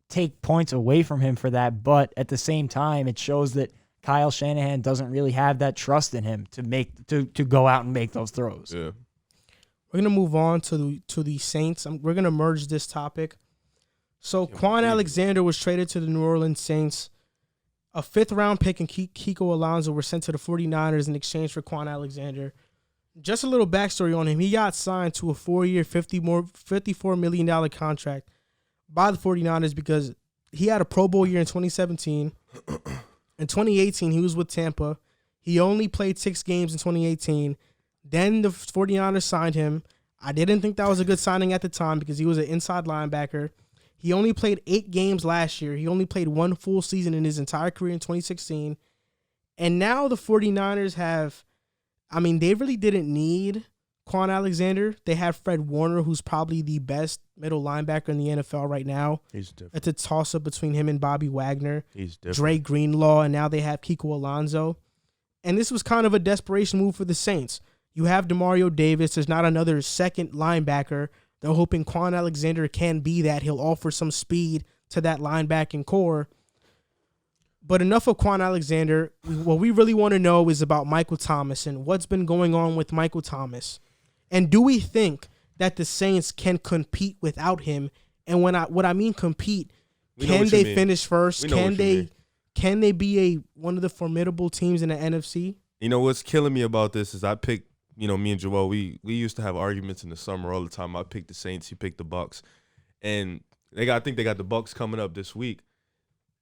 take points away from him for that, but at the same time, it shows that Kyle Shanahan doesn't really have that trust in him to go out and make those throws. Yeah. We're gonna move on to the Saints. We're gonna merge this topic. So Kwon Alexander was traded to the New Orleans Saints. A 5th-round pick and Kiko Alonso were sent to the 49ers in exchange for Kwon Alexander. Just a little backstory on him. He got signed to a 4-year, $54 million contract by the 49ers because he had a Pro Bowl year in 2017. In 2018, he was with Tampa. He only played 6 games in 2018. Then the 49ers signed him. I didn't think that was a good signing at the time because he was an inside linebacker. He only played 8 games last year. He only played 1 full season in his entire career in 2016. And now the 49ers they really didn't need Kwon Alexander. They have Fred Warner, who's probably the best middle linebacker in the NFL right now. He's different. It's a toss-up between him and Bobby Wagner. He's different. Dre Greenlaw, and now they have Kiko Alonso. And this was kind of a desperation move for the Saints. You have Demario Davis. There's not another second linebacker. They're hoping Kwon Alexander can be that. He'll offer some speed to that linebacking core. But enough of Kwon Alexander. What we really want to know is about Michael Thomas and what's been going on with Michael Thomas. And do we think that the Saints can compete without him? And what I mean compete, can they finish first? Can they be one of the formidable teams in the NFC? You know what's killing me about this is I picked, me and Joel, we used to have arguments in the summer all the time. I picked the Saints, he picked the Bucks. And I think they got the Bucks coming up this week.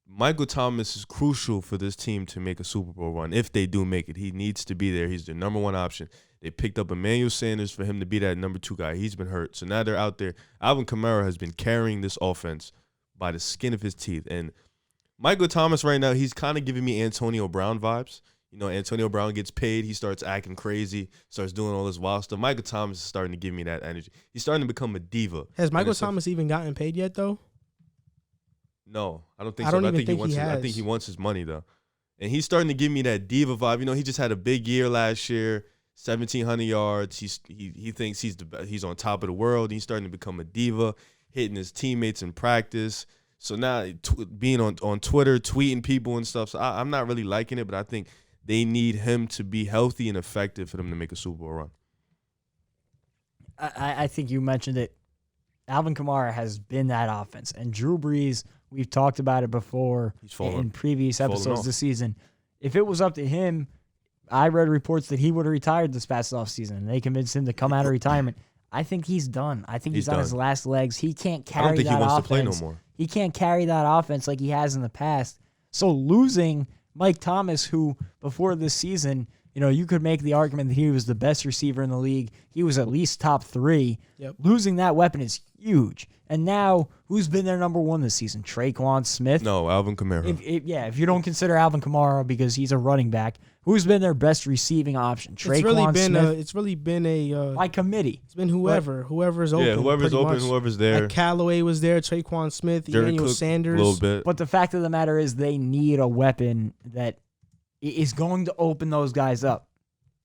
Michael Thomas is crucial for this team to make a Super Bowl run. If they do make it, he needs to be there. He's their number 1 option. They picked up Emmanuel Sanders for him to be that number 2 guy. He's been hurt. So now they're out there. Alvin Kamara has been carrying this offense by the skin of his teeth. And Michael Thomas right now, he's kind of giving me Antonio Brown vibes. Antonio Brown gets paid. He starts acting crazy, starts doing all this wild stuff. Michael Thomas is starting to give me that energy. He's starting to become a diva. Has Michael Thomas even gotten paid yet, though? No, I don't think so. I think he wants his money, though. And he's starting to give me that diva vibe. He just had a big year last year, 1,700 yards. He thinks he's on top of the world. He's starting to become a diva, hitting his teammates in practice. So now being on Twitter, tweeting people and stuff. So I'm not really liking it, but I think they need him to be healthy and effective for them to make a Super Bowl run. I think you mentioned it. Alvin Kamara has been that offense. And Drew Brees, we've talked about it before in previous episodes this season. If it was up to him, I read reports that he would have retired this past offseason, and they convinced him to come out of retirement. I think he's done. I think he's on his last legs. He can't carry that offense. I don't think he wants to play no more. He can't carry that offense like he has in the past. So losing Mike Thomas, who before this season, you could make the argument that he was the best receiver in the league. He was at least top 3. Yep. Losing that weapon is huge. And now, who's been their number 1 this season? Traquan Smith? No, Alvin Kamara. If you don't consider Alvin Kamara because he's a running back, who's been their best receiving option? Traquan Smith? It's really been by committee. It's been whoever's open. Yeah, whoever's open, whoever's there. Like Callaway was there, Traquan Smith, Emmanuel Sanders. A little bit. But the fact of the matter is they need a weapon that is going to open those guys up.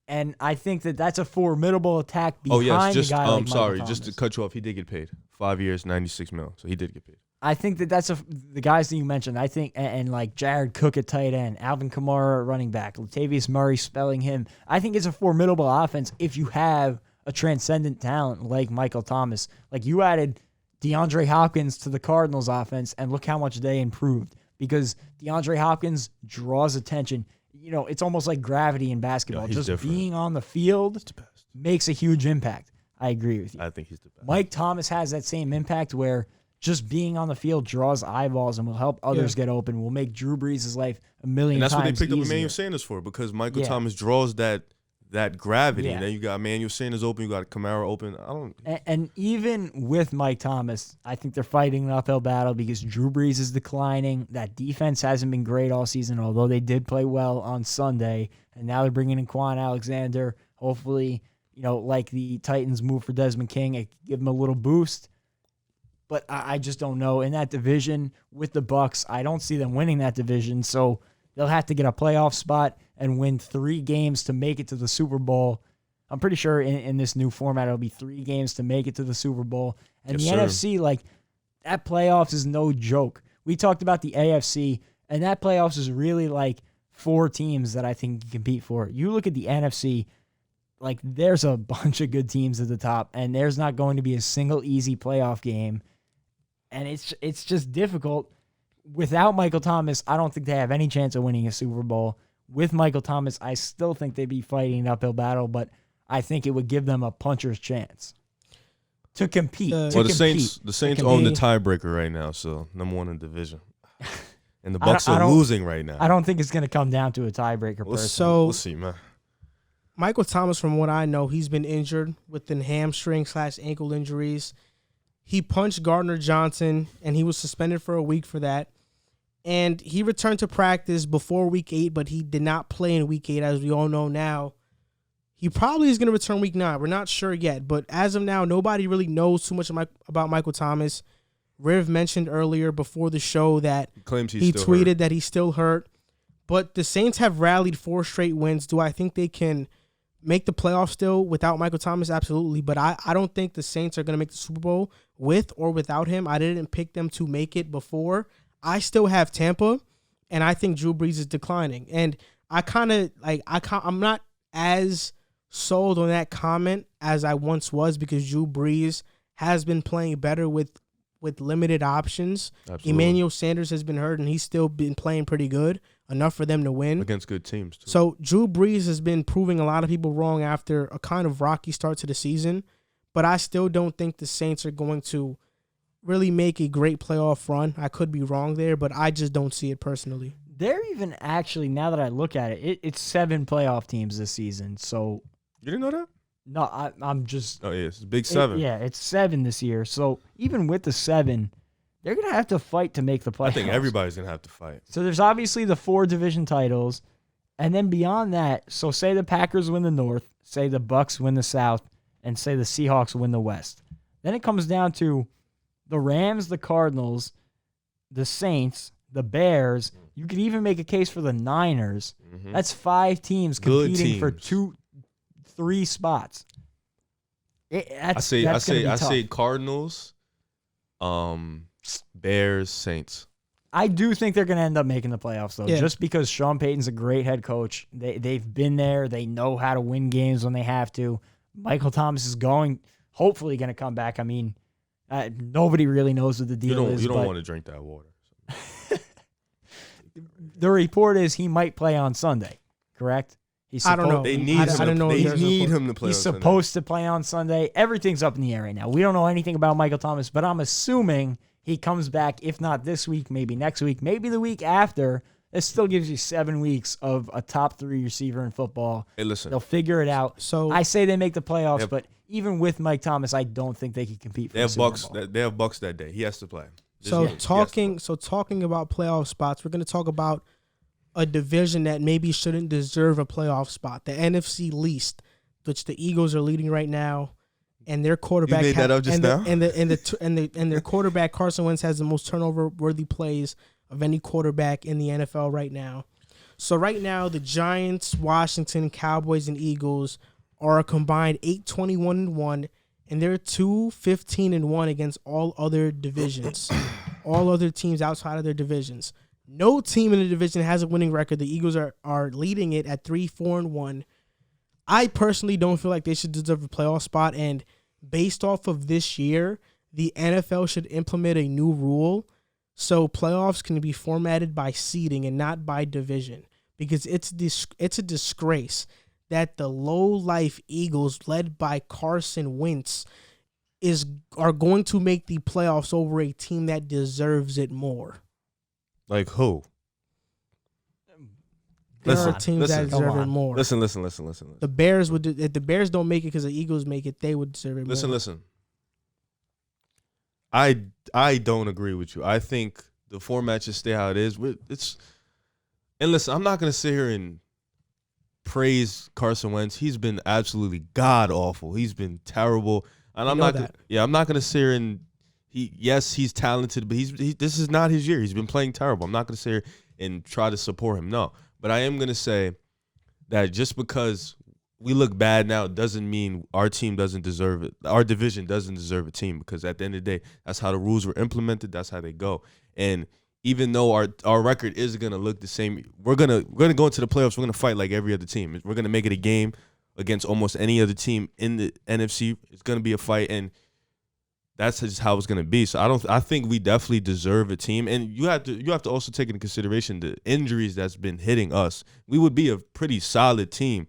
And I think that that's a formidable attack behind a guy like Michael Thomas. Just to cut you off, he did get paid. 5 years, $96 million. So he did get paid. I think that that's the guys that you mentioned. I think, and like Jared Cook at tight end, Alvin Kamara at running back, Latavius Murray spelling him. I think it's a formidable offense if you have a transcendent talent like Michael Thomas. Like you added DeAndre Hopkins to the Cardinals offense, and look how much they improved because DeAndre Hopkins draws attention. It's almost like gravity in basketball. Just different. Being on the field makes a huge impact. I agree with you. I think he's the best. Mike Thomas has that same impact where just being on the field draws eyeballs and will help others get open, will make Drew Brees' life a million times easier. And that's what they picked up Emmanuel Sanders for because Michael Thomas draws that gravity. Yeah. And then you got Emmanuel Sanders open, you got Kamara open. And even with Mike Thomas, I think they're fighting an uphill battle because Drew Brees is declining. That defense hasn't been great all season, although they did play well on Sunday. And now they're bringing in Kwon Alexander. Hopefully, like the Titans move for Desmond King, it could give them a little boost. But I just don't know. In that division with the Bucs, I don't see them winning that division. So they'll have to get a playoff spot and win 3 games to make it to the Super Bowl. I'm pretty sure in this new format, it'll be 3 games to make it to the Super Bowl. And Yes, the sir. NFC, like, that playoffs is no joke. We talked about the AFC, and that playoffs is really like 4 teams that I think you compete for. You look at the NFC, like, there's a bunch of good teams at the top, and there's not going to be a single easy playoff game. And it's just difficult. Without Michael Thomas, I don't think they have any chance of winning a Super Bowl. With Michael Thomas, I still think they'd be fighting an uphill battle, but I think it would give them a puncher's chance to compete. Well, the Saints own the tiebreaker right now, so number 1 in the division. And the Bucs are losing right now. I don't think it's going to come down to a tiebreaker. We'll see, man. Michael Thomas, from what I know, he's been injured with the hamstring/ankle injuries. He punched Gardner Johnson, and he was suspended for a week for that. And he returned to practice before Week 8, but he did not play in Week 8, as we all know now. He probably is going to return Week 9. We're not sure yet, but as of now, nobody really knows too much about Michael Thomas. Riv mentioned earlier before the show that he tweeted that he's still hurt. But the Saints have rallied 4 straight wins. Do I think they can make the playoffs still without Michael Thomas? Absolutely. But I don't think the Saints are going to make the Super Bowl with or without him. I didn't pick them to make it before. I still have Tampa, and I think Drew Brees is declining. And I'm not as sold on that comment as I once was, because Drew Brees has been playing better with limited options. Absolutely. Emmanuel Sanders has been hurt, and he's still been playing pretty good, enough for them to win. Against good teams, too. So Drew Brees has been proving a lot of people wrong after a kind of rocky start to the season, but I still don't think the Saints are going to really make a great playoff run. I could be wrong there, but I just don't see it personally. They're even actually, now that I look at it, it's 7 playoff teams this season. So you didn't know that? No, I'm just. Oh yeah, it's a big 7. It's 7 this year. So even with the 7, they're gonna have to fight to make the playoffs. I think everybody's gonna have to fight. So there's obviously the 4 division titles, and then beyond that, so say the Packers win the North, say the Bucs win the South, and say the Seahawks win the West. Then it comes down to the Rams, the Cardinals, the Saints, the Bears. You could even make a case for the Niners. Mm-hmm. That's 5 teams competing for 2-3 spots. I say Cardinals, Bears, Saints. I do think they're going to end up making the playoffs, though, just because Sean Payton's a great head coach. They've been there. They know how to win games when they have to. Michael Thomas is hopefully going to come back. I mean, nobody really knows what the deal is. You don't want to drink that water. So. The report is he might play on Sunday, correct? I don't know. They need him to play. He's supposed to play on Sunday. Everything's up in the air right now. We don't know anything about Michael Thomas, but I'm assuming he comes back, if not this week, maybe next week, maybe the week after. This still gives you 7 weeks of a top 3 receiver in football. Hey, listen. They'll figure it out. So I say they make the playoffs, but even with Mike Thomas, I don't think they can compete for the Super Bowl. They have Bucs that day. He has to play. Talking about playoff spots, we're going to talk about a division that maybe shouldn't deserve a playoff spot, the NFC least, which the Eagles are leading right now, and their quarterback. You made that up just now. And their quarterback Carson Wentz has the most turnover-worthy plays of any quarterback in the NFL right now. So right now, the Giants, Washington, Cowboys, and Eagles are a combined 8-21-1, and they're 2-15-1 against all other divisions, all other teams outside of their divisions. No team in the division has a winning record. The Eagles are leading it at 3-4-1. I personally don't feel like they should deserve a playoff spot, and based off of this year, the NFL should implement a new rule so playoffs can be formatted by seeding and not by division, because it's a disgrace that the low-life Eagles, led by Carson Wentz, are going to make the playoffs over a team that deserves it more. Like who? There are teams that deserve it more. Listen. The Bears would. If the Bears don't make it because the Eagles make it, they would deserve it more. Listen. I don't agree with you. I think the format should stay how it is. And listen, I'm not gonna sit here and praise Carson Wentz. He's been absolutely god awful. He's been terrible. And I'm not gonna sit here and he's talented, but this is not his year. He's been playing terrible. I'm not gonna sit here and try to support him. No, but I am gonna say that just because we look bad now doesn't mean our team doesn't deserve it. Our division doesn't deserve a team, because at the end of the day, that's how the rules were implemented. That's how they go. And even though our record is gonna look the same, we're gonna go into the playoffs. We're gonna fight like every other team. We're gonna make it a game against almost any other team in the NFC. It's gonna be a fight, and that's just how it's gonna be. So I think we definitely deserve a team. And you have to also take into consideration the injuries that's been hitting us. We would be a pretty solid team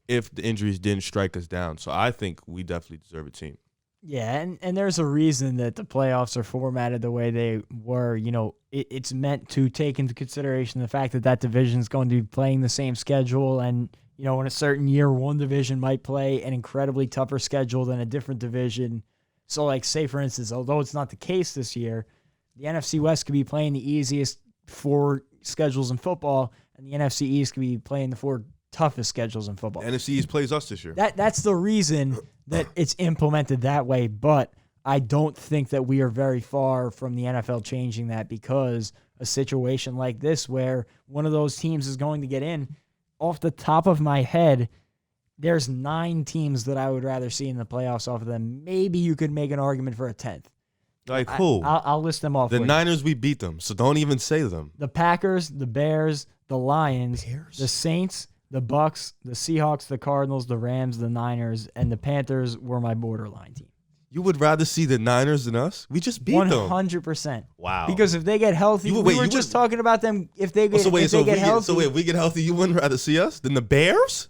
if the injuries didn't strike us down. So I think we definitely deserve a team. Yeah, and there's a reason that the playoffs are formatted the way they were. You know, it's meant to take into consideration the fact that division is going to be playing the same schedule. And, you know, in a certain year, one division might play an incredibly tougher schedule than a different division. So, like, say, for instance, although it's not the case this year, the NFC West could be playing the easiest 4 schedules in football, and the NFC East could be playing the 4 toughest schedules in football. The NFC East plays us this year. That's the reason that it's implemented that way, but I don't think that we are very far from the NFL changing that, because a situation like this where one of those teams is going to get in, off the top of my head, there's 9 teams that I would rather see in the playoffs off of them. Maybe you could make an argument for a 10th. Like who? I'll list them off. The Niners, we beat them, so don't even say them. The Packers, the Bears, the Lions, the Saints, the Bucks, the Seahawks, the Cardinals, the Rams, the Niners, and the Panthers were my borderline team. You would rather see the Niners than us? We just beat them. 100%. Wow. Because if they get healthy, we were just talking about them. If they get healthy. So if we get healthy, you wouldn't rather see us than the Bears?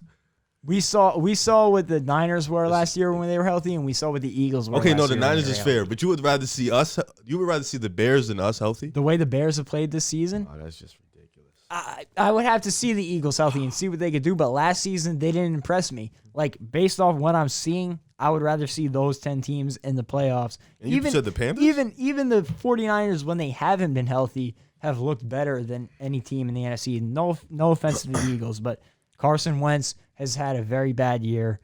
We saw what the Niners were last year when they were healthy, and we saw what the Eagles were. Okay, no, the Niners is fair, but you would rather see us. You would rather see the Bears than us healthy? The way the Bears have played this season? Oh, that's just ridiculous. I would have to see the Eagles healthy and see what they could do, but last season they didn't impress me. Like, based off what I'm seeing, I would rather see those 10 teams in the playoffs. And you said the Panthers? Even the 49ers, when they haven't been healthy, have looked better than any team in the NFC. No offense to the Eagles, but Carson Wentz has had a very bad year.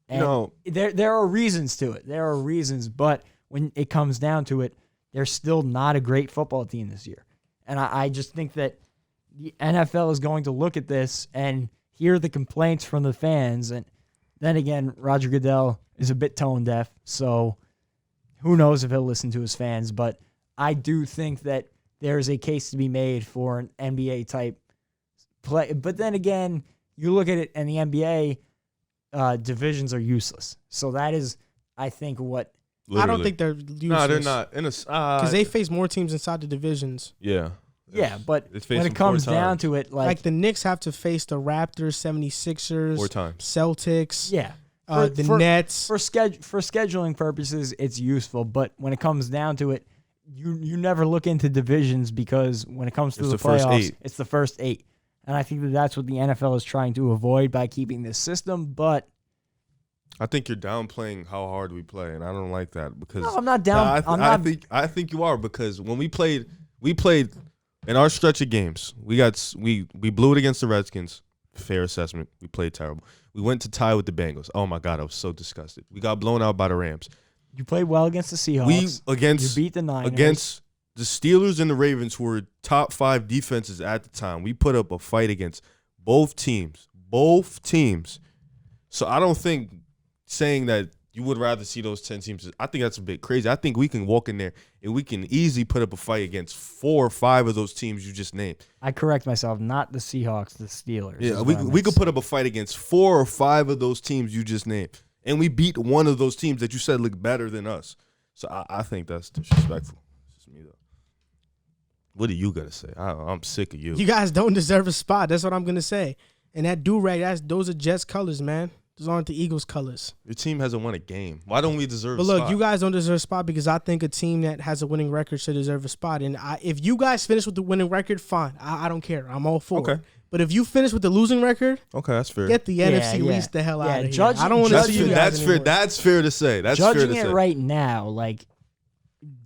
And there are reasons to it. There are reasons, but when it comes down to it, they're still not a great football team this year. And I just think that the NFL is going to look at this and hear the complaints from the fans. And then again, Roger Goodell is a bit tone deaf, so who knows if he'll listen to his fans. But I do think that there is a case to be made for an NBA type play. But then again, you look at it, and the NBA divisions are useless. So that is, I think, what... Literally. I don't think they're useless. No, they're not. Because they face more teams inside the divisions. Yeah. Yeah, but when it comes down to it, like the Knicks have to face the Raptors, 76ers, 4 times. Celtics. Yeah. The Nets. For scheduling purposes, it's useful. But when it comes down to it, you never look into divisions, because when it comes to the playoffs, it's the first 8. And I think that's what the NFL is trying to avoid by keeping this system. But I think you're downplaying how hard we play, and I don't like that, because no, I'm not down. I think you are, because when we played in our stretch of games. We blew it against the Redskins. Fair assessment. We played terrible. We went to tie with the Bengals. Oh my God, I was so disgusted. We got blown out by the Rams. You played well against the Seahawks. You beat the Niners. Against the Steelers and the Ravens, who were top 5 defenses at the time. We put up a fight against both teams. Both teams. So I don't think saying that you would rather see those 10 teams, I think that's a bit crazy. I think we can walk in there and we can easily put up a fight against 4 or 5 of those teams you just named. I correct myself, not the Seahawks, the Steelers. Yeah, we could put up a fight against 4 or 5 of those teams you just named. And we beat one of those teams that you said looked better than us. So I think that's disrespectful. It's just me, though. What do you got to say? I'm sick of you. You guys don't deserve a spot. That's what I'm going to say. And that do-rag, those are Jets colors, man. Those aren't the Eagles colors. Your team hasn't won a game. Why don't we deserve a spot? But look, you guys don't deserve a spot, because I think a team that has a winning record should deserve a spot. And if you guys finish with the winning record, fine. I don't care. I'm all for it. But if you finish with the losing record, okay, that's fair. Get the NFC East the hell out of here. I don't want to see you guys anymore. That's fair to say. That's judging fair to say. Right now, like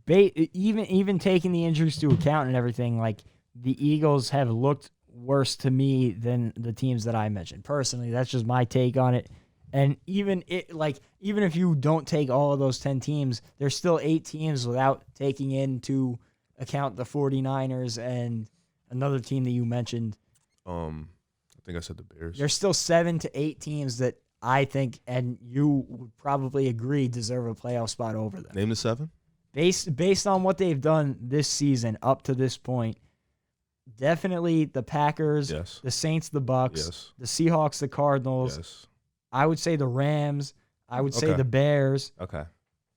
even taking the injuries to account and everything, like the Eagles have looked worse to me than the teams that I mentioned. Personally, that's just my take on it. And even if you don't take all of those 10 teams, there's still 8 teams without taking into account the 49ers and another team that you mentioned. I think I said the Bears. There's still 7 to 8 teams that I think, and you would probably agree, deserve a playoff spot over them. Name the 7. Based on what they've done this season up to this point, definitely the Packers, Yes. the Saints, the Bucks, Yes. the Seahawks, the Cardinals. Yes. I would say the Rams. I would say Okay. the Bears. Okay.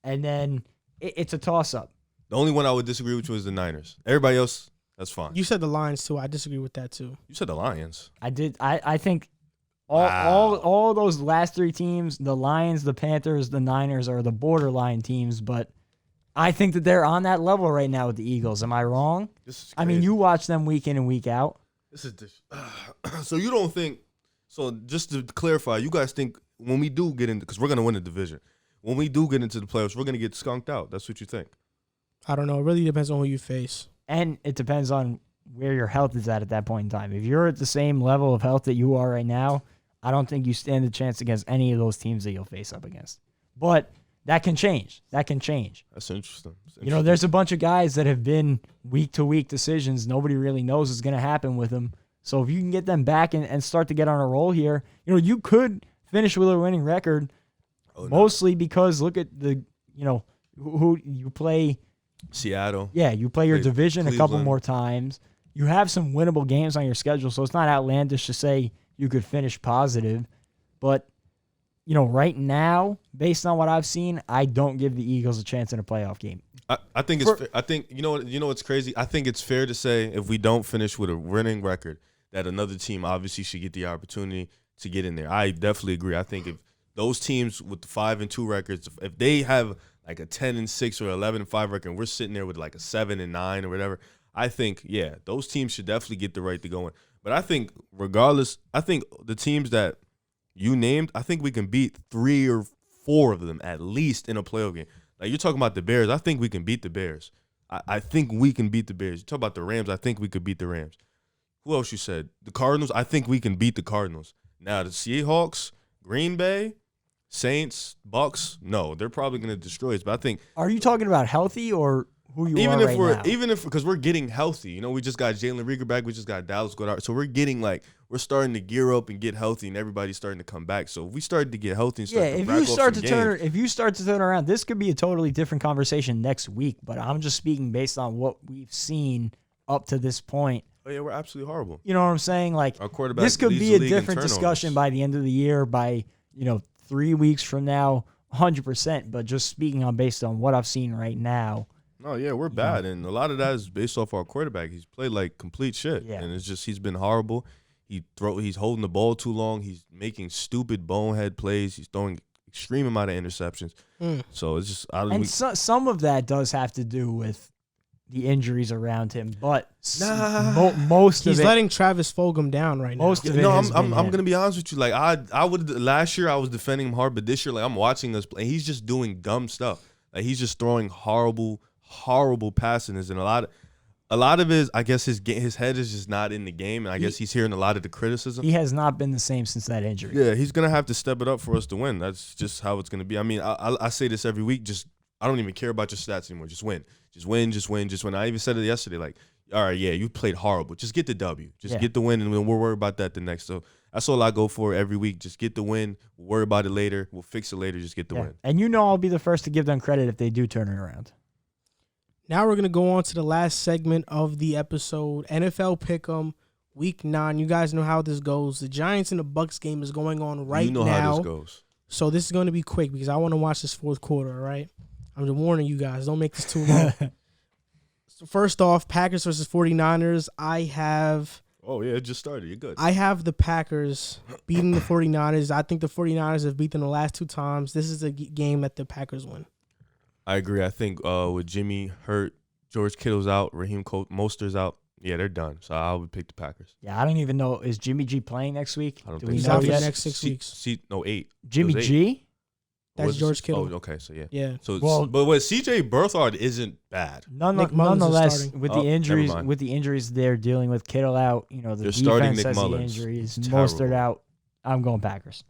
And then it's a toss-up. The only one I would disagree with was the Niners. Everybody else, that's fine. You said the Lions too. I disagree with that too. You said the Lions. I did. I think all Wow. all those last 3 teams, the Lions, the Panthers, the Niners, are the borderline teams, but I think that they're on that level right now with the Eagles. Am I wrong? This is I mean, crazy. you watch them week in and week out. This is so you don't think so? Just to clarify, you guys think when we do get into, because we're gonna win the division, when we do get into the playoffs, we're gonna get skunked out. That's what you think? I don't know. It really depends on who you face. And it depends on where your health is at that point in time. If you're at the same level of health that you are right now, I don't think you stand a chance against any of those teams that you'll face up against. But that can change. That's interesting. You know, there's a bunch of guys that have been week-to-week decisions. Nobody really knows what's going to happen with them. So if you can get them back and start to get on a roll here, you know, you could finish with a winning record, mostly because look at the, you know, who you play. Seattle. Yeah, you play your Play division a couple Cleveland. more times. You have some winnable games on your schedule, so it's not outlandish to say you could finish positive. But, you know, right now, based on what I've seen, I don't give the Eagles a chance in a playoff game. I think it's. I think you know what's crazy. I think it's fair to say if we don't finish with a winning record, that another team obviously should get the opportunity to get in there. I definitely agree. I think if those teams with the 5-2 records, if they have like a 10-6 or 11-5 record, and we're sitting there with like a 7-9 or whatever, I think those teams should definitely get the right to go in. But I think regardless, I think the teams that you named, I think we can beat 3 or 4 of them at least in a playoff game. Like you're talking about the Bears, I think we can beat the Bears. I think we can beat the Bears. You talk about the Rams, I think we could beat the Rams. Who else you said? The Cardinals, I think we can beat the Cardinals. Now the Seahawks, Green Bay, Saints, Bucks, no, they're probably going to destroy us. But I think Are you talking about healthy or who you are right now? Even if because we're getting healthy, you know, we just got Jalen Reagor back, we just got Dallas Goedert, so we're starting to gear up and get healthy, and everybody's starting to come back. So if we started to get healthy and start to if you start to turn around, this could be a totally different conversation next week. But I'm just speaking based on what we've seen up to this point. Oh yeah, we're absolutely horrible. You know what I'm saying? Like Our quarterback this could leads be the a league in different turnovers. discussion by the end of the year, by 3 weeks from now, 100%. But just speaking on based on what I've seen right now. No, yeah, we're bad, and a lot of that is based off our quarterback. He's played like complete shit, and it's just he's been horrible. He's holding the ball too long. He's making stupid bonehead plays. He's throwing extreme amount of interceptions. So it's just some of that does have to do with the injuries around him, but most of it, he's letting Travis Fulgham down right now. Most of it. No, has I'm been gonna be honest with you. Like I would last year I was defending him hard, but this year like I'm watching us play. He's just doing dumb stuff. Like he's just throwing horrible passes, and a lot of it is, I guess his head is just not in the game, and I guess he's hearing a lot of the criticism. He has not been the same since that injury. Yeah, he's gonna have to step it up for us to win. That's just how it's gonna be. I mean, I say this every week. I don't even care about your stats anymore. Just win. I even said it yesterday. Like, all right, yeah, you played horrible. Just get the W. Get the win, and we'll worry about that the next. So that's all I go for every week. Just get the win. We'll worry about it later. We'll fix it later. Just get the win. And I'll be the first to give them credit if they do turn it around. Now we're going to go on to the last segment of the episode, NFL Pick'em, Week 9. You guys know how this goes. The Giants and the Bucks game is going on right now. You know how this goes. So this is going to be quick because I want to watch this fourth quarter, all right? I'm just warning you guys. Don't make this too long. So first off, Packers versus 49ers. Oh, yeah, it just started. You're good. I have the Packers beating the 49ers. I think the 49ers have beat them the last 2 times. This is a game that the Packers win. I agree. I think with Jimmy hurt, George Kittle's out, Raheem Mostert's out. Yeah, they're done. So I would pick the Packers. Yeah, I don't even know. Is Jimmy G playing next week? I don't Do think we He's so. know out for the yet? next 6 weeks. 8. Jimmy It was 8. G? That's George Kittle. Oh, okay, so yeah. Yeah. So, Well- but what CJ Berthard isn't bad. Nick Mullins is Nonetheless, starting. with Oh, never mind. with the injuries they're dealing with, Kittle out, the They're starting defense Nick has Mullins. the injuries, It's Mostert terrible. out. I'm going Packers.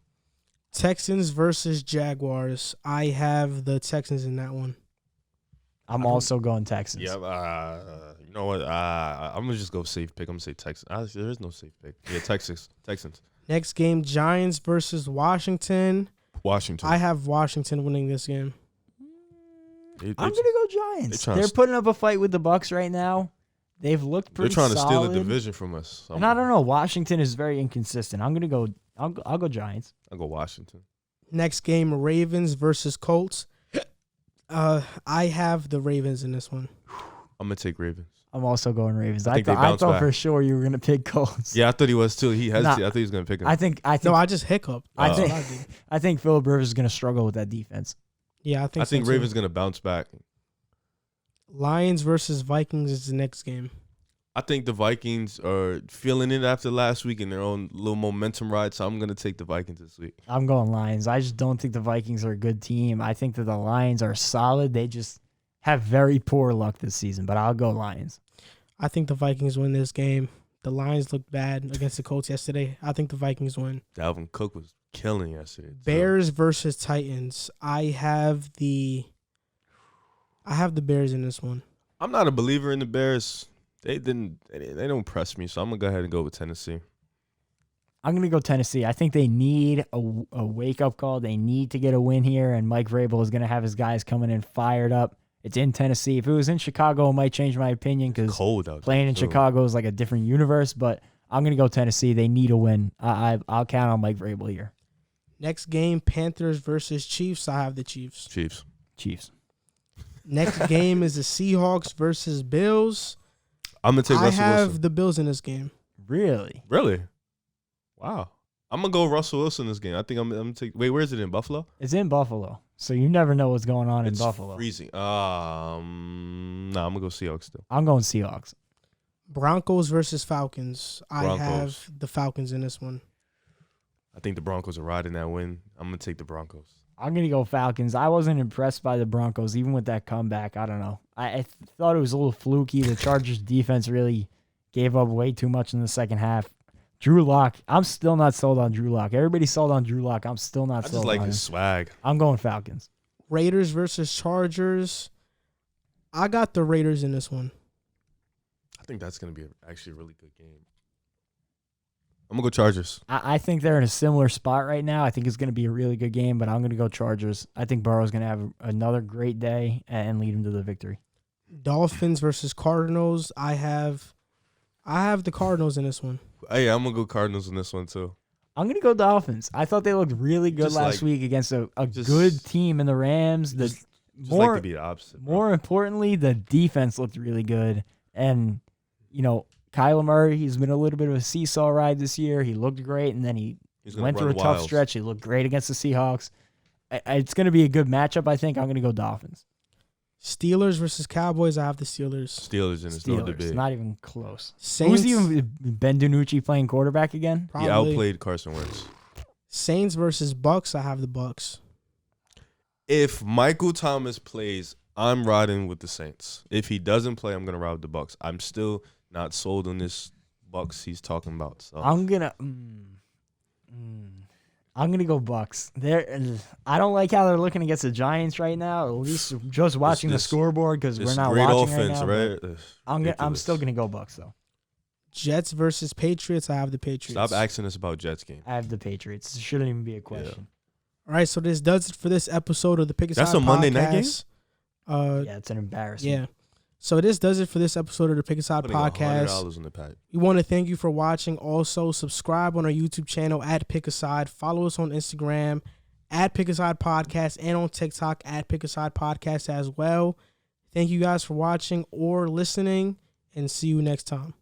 Texans versus Jaguars. I have the Texans in that one. I'm also going Texans. Yeah, you know what? I'm gonna just go safe pick. I'm gonna say Texans. There is no safe pick. Yeah, Texans. Next game, Giants versus Washington. Washington. I have Washington winning this game. They- I'm gonna go Giants. trying to They're st- putting up a fight with the Bucks right now. They've looked They're pretty trying to steal the solid. division from us. And I don't know. Washington is very inconsistent. I'm gonna go. I'll go Giants. I'll go Washington. Next game, Ravens versus Colts. I have the Ravens in this one. I'm gonna take Ravens. I'm also going Ravens. I I think they thought bounce back. for sure you were gonna pick Colts. Yeah, I thought he was too. He hesitated. Nah. I thought he was gonna pick him. I think. No, I just hiccuped. I That's think- what I did. I think Philip Rivers is gonna struggle with that defense. Yeah, I think. I think so too. Ravens gonna bounce back. Lions versus Vikings is the next game. I think the Vikings are feeling it after last week in their own little momentum ride, so I'm gonna take the Vikings this week. I'm going Lions. I just don't think the Vikings are a good team. I think that the Lions are solid. They just have very poor luck this season, but I'll go Lions. I think the Vikings win this game. The Lions looked bad against the Colts yesterday. I think the Vikings win. Dalvin Cook was killing yesterday. too. Bears versus Titans. I have the Bears in this one. I'm not a believer in the Bears. They don't press me, so I'm gonna go ahead and go with Tennessee. I'm going to go Tennessee. I think they need a wake-up call. They need to get a win here, and Mike Vrabel is going to have his guys coming in fired up. It's in Tennessee. If it was in Chicago, it might change my opinion because Cold out playing there, in too. Chicago is like a different universe, but I'm going to go Tennessee. They need a win. I'll count on Mike Vrabel here. Next game, Panthers versus Chiefs. I have the Chiefs. Chiefs. Next game is the Seahawks versus Bills. I'm gonna take I Russell have Wilson. the Bills in this game. Really? Really? Wow. I'm gonna go Russell Wilson this game. I think I'm gonna take. Wait, where is it in Buffalo? It's in Buffalo, so you never know what's going on It's in Buffalo. freezing. Nah, I'm gonna go Seahawks still. I'm going Seahawks. Broncos versus Falcons. I Broncos. have the Falcons in this one. I think the Broncos are riding that win. I'm gonna take the Broncos. I'm going to go Falcons. I wasn't impressed by the Broncos, even with that comeback. I don't know. I thought it was a little fluky. The Chargers defense really gave up way too much in the second half. Drew Lock, I'm still not sold on Drew Lock. Everybody's sold on Drew Lock. I'm still not I sold just like on his him. swag. I'm going Falcons. Raiders versus Chargers. I got the Raiders in this one. I think that's gonna be actually a really good game. I'm gonna go Chargers. I think they're in a similar spot right now. I think it's going to be a really good game, but I'm going to go Chargers. I think Burrow's going to have another great day and lead him to the victory. Dolphins versus Cardinals. I have the Cardinals in this one. Hey, I'm gonna go Cardinals in this one too. I'm going to go Dolphins. I thought they looked really good Just last like- week against a just- good team in the Rams. Just like to be the opposite. bro. More importantly, the defense looked really good. And, Kyler Murray, he's been a little bit of a seesaw ride this year. He looked great, and then he He's gonna went through a run tough wild. stretch. He looked great against the Seahawks. It's going to be a good matchup, I think. I'm going to go Dolphins. Steelers versus Cowboys. I have the Steelers. Steelers and it's no Steelers. debate. Not even close. Saints. Who's even Ben DiNucci playing quarterback again? He Probably. outplayed Carson Wentz. Saints versus Bucks. I have the Bucks. If Michael Thomas plays, I'm riding with the Saints. If he doesn't play, I'm gonna ride with the Bucks. I'm still not sold on this Bucks he's talking about. So I'm gonna go Bucks. I don't like how they're looking against the Giants right now. At least just watching the this- scoreboard because we're this not great watching offense, right now. right? I'm Ridiculous. still gonna go Bucks though. Jets versus Patriots. I have the Patriots. Stop asking us about Jets game. I have the Patriots. It shouldn't even be a question. All right, so this does it for this episode of the Pick That's Aside a Monday night game? Podcast. Yeah, it's an embarrassment. Yeah. So this does it for this episode of the Pick Aside Putting Podcast. $100 in the pack. We want to thank you for watching. Also, subscribe on our YouTube channel at Pick Aside. Follow us on Instagram at Pick Aside Podcast and on TikTok at Pick Aside Podcast as well. Thank you guys for watching or listening, and see you next time.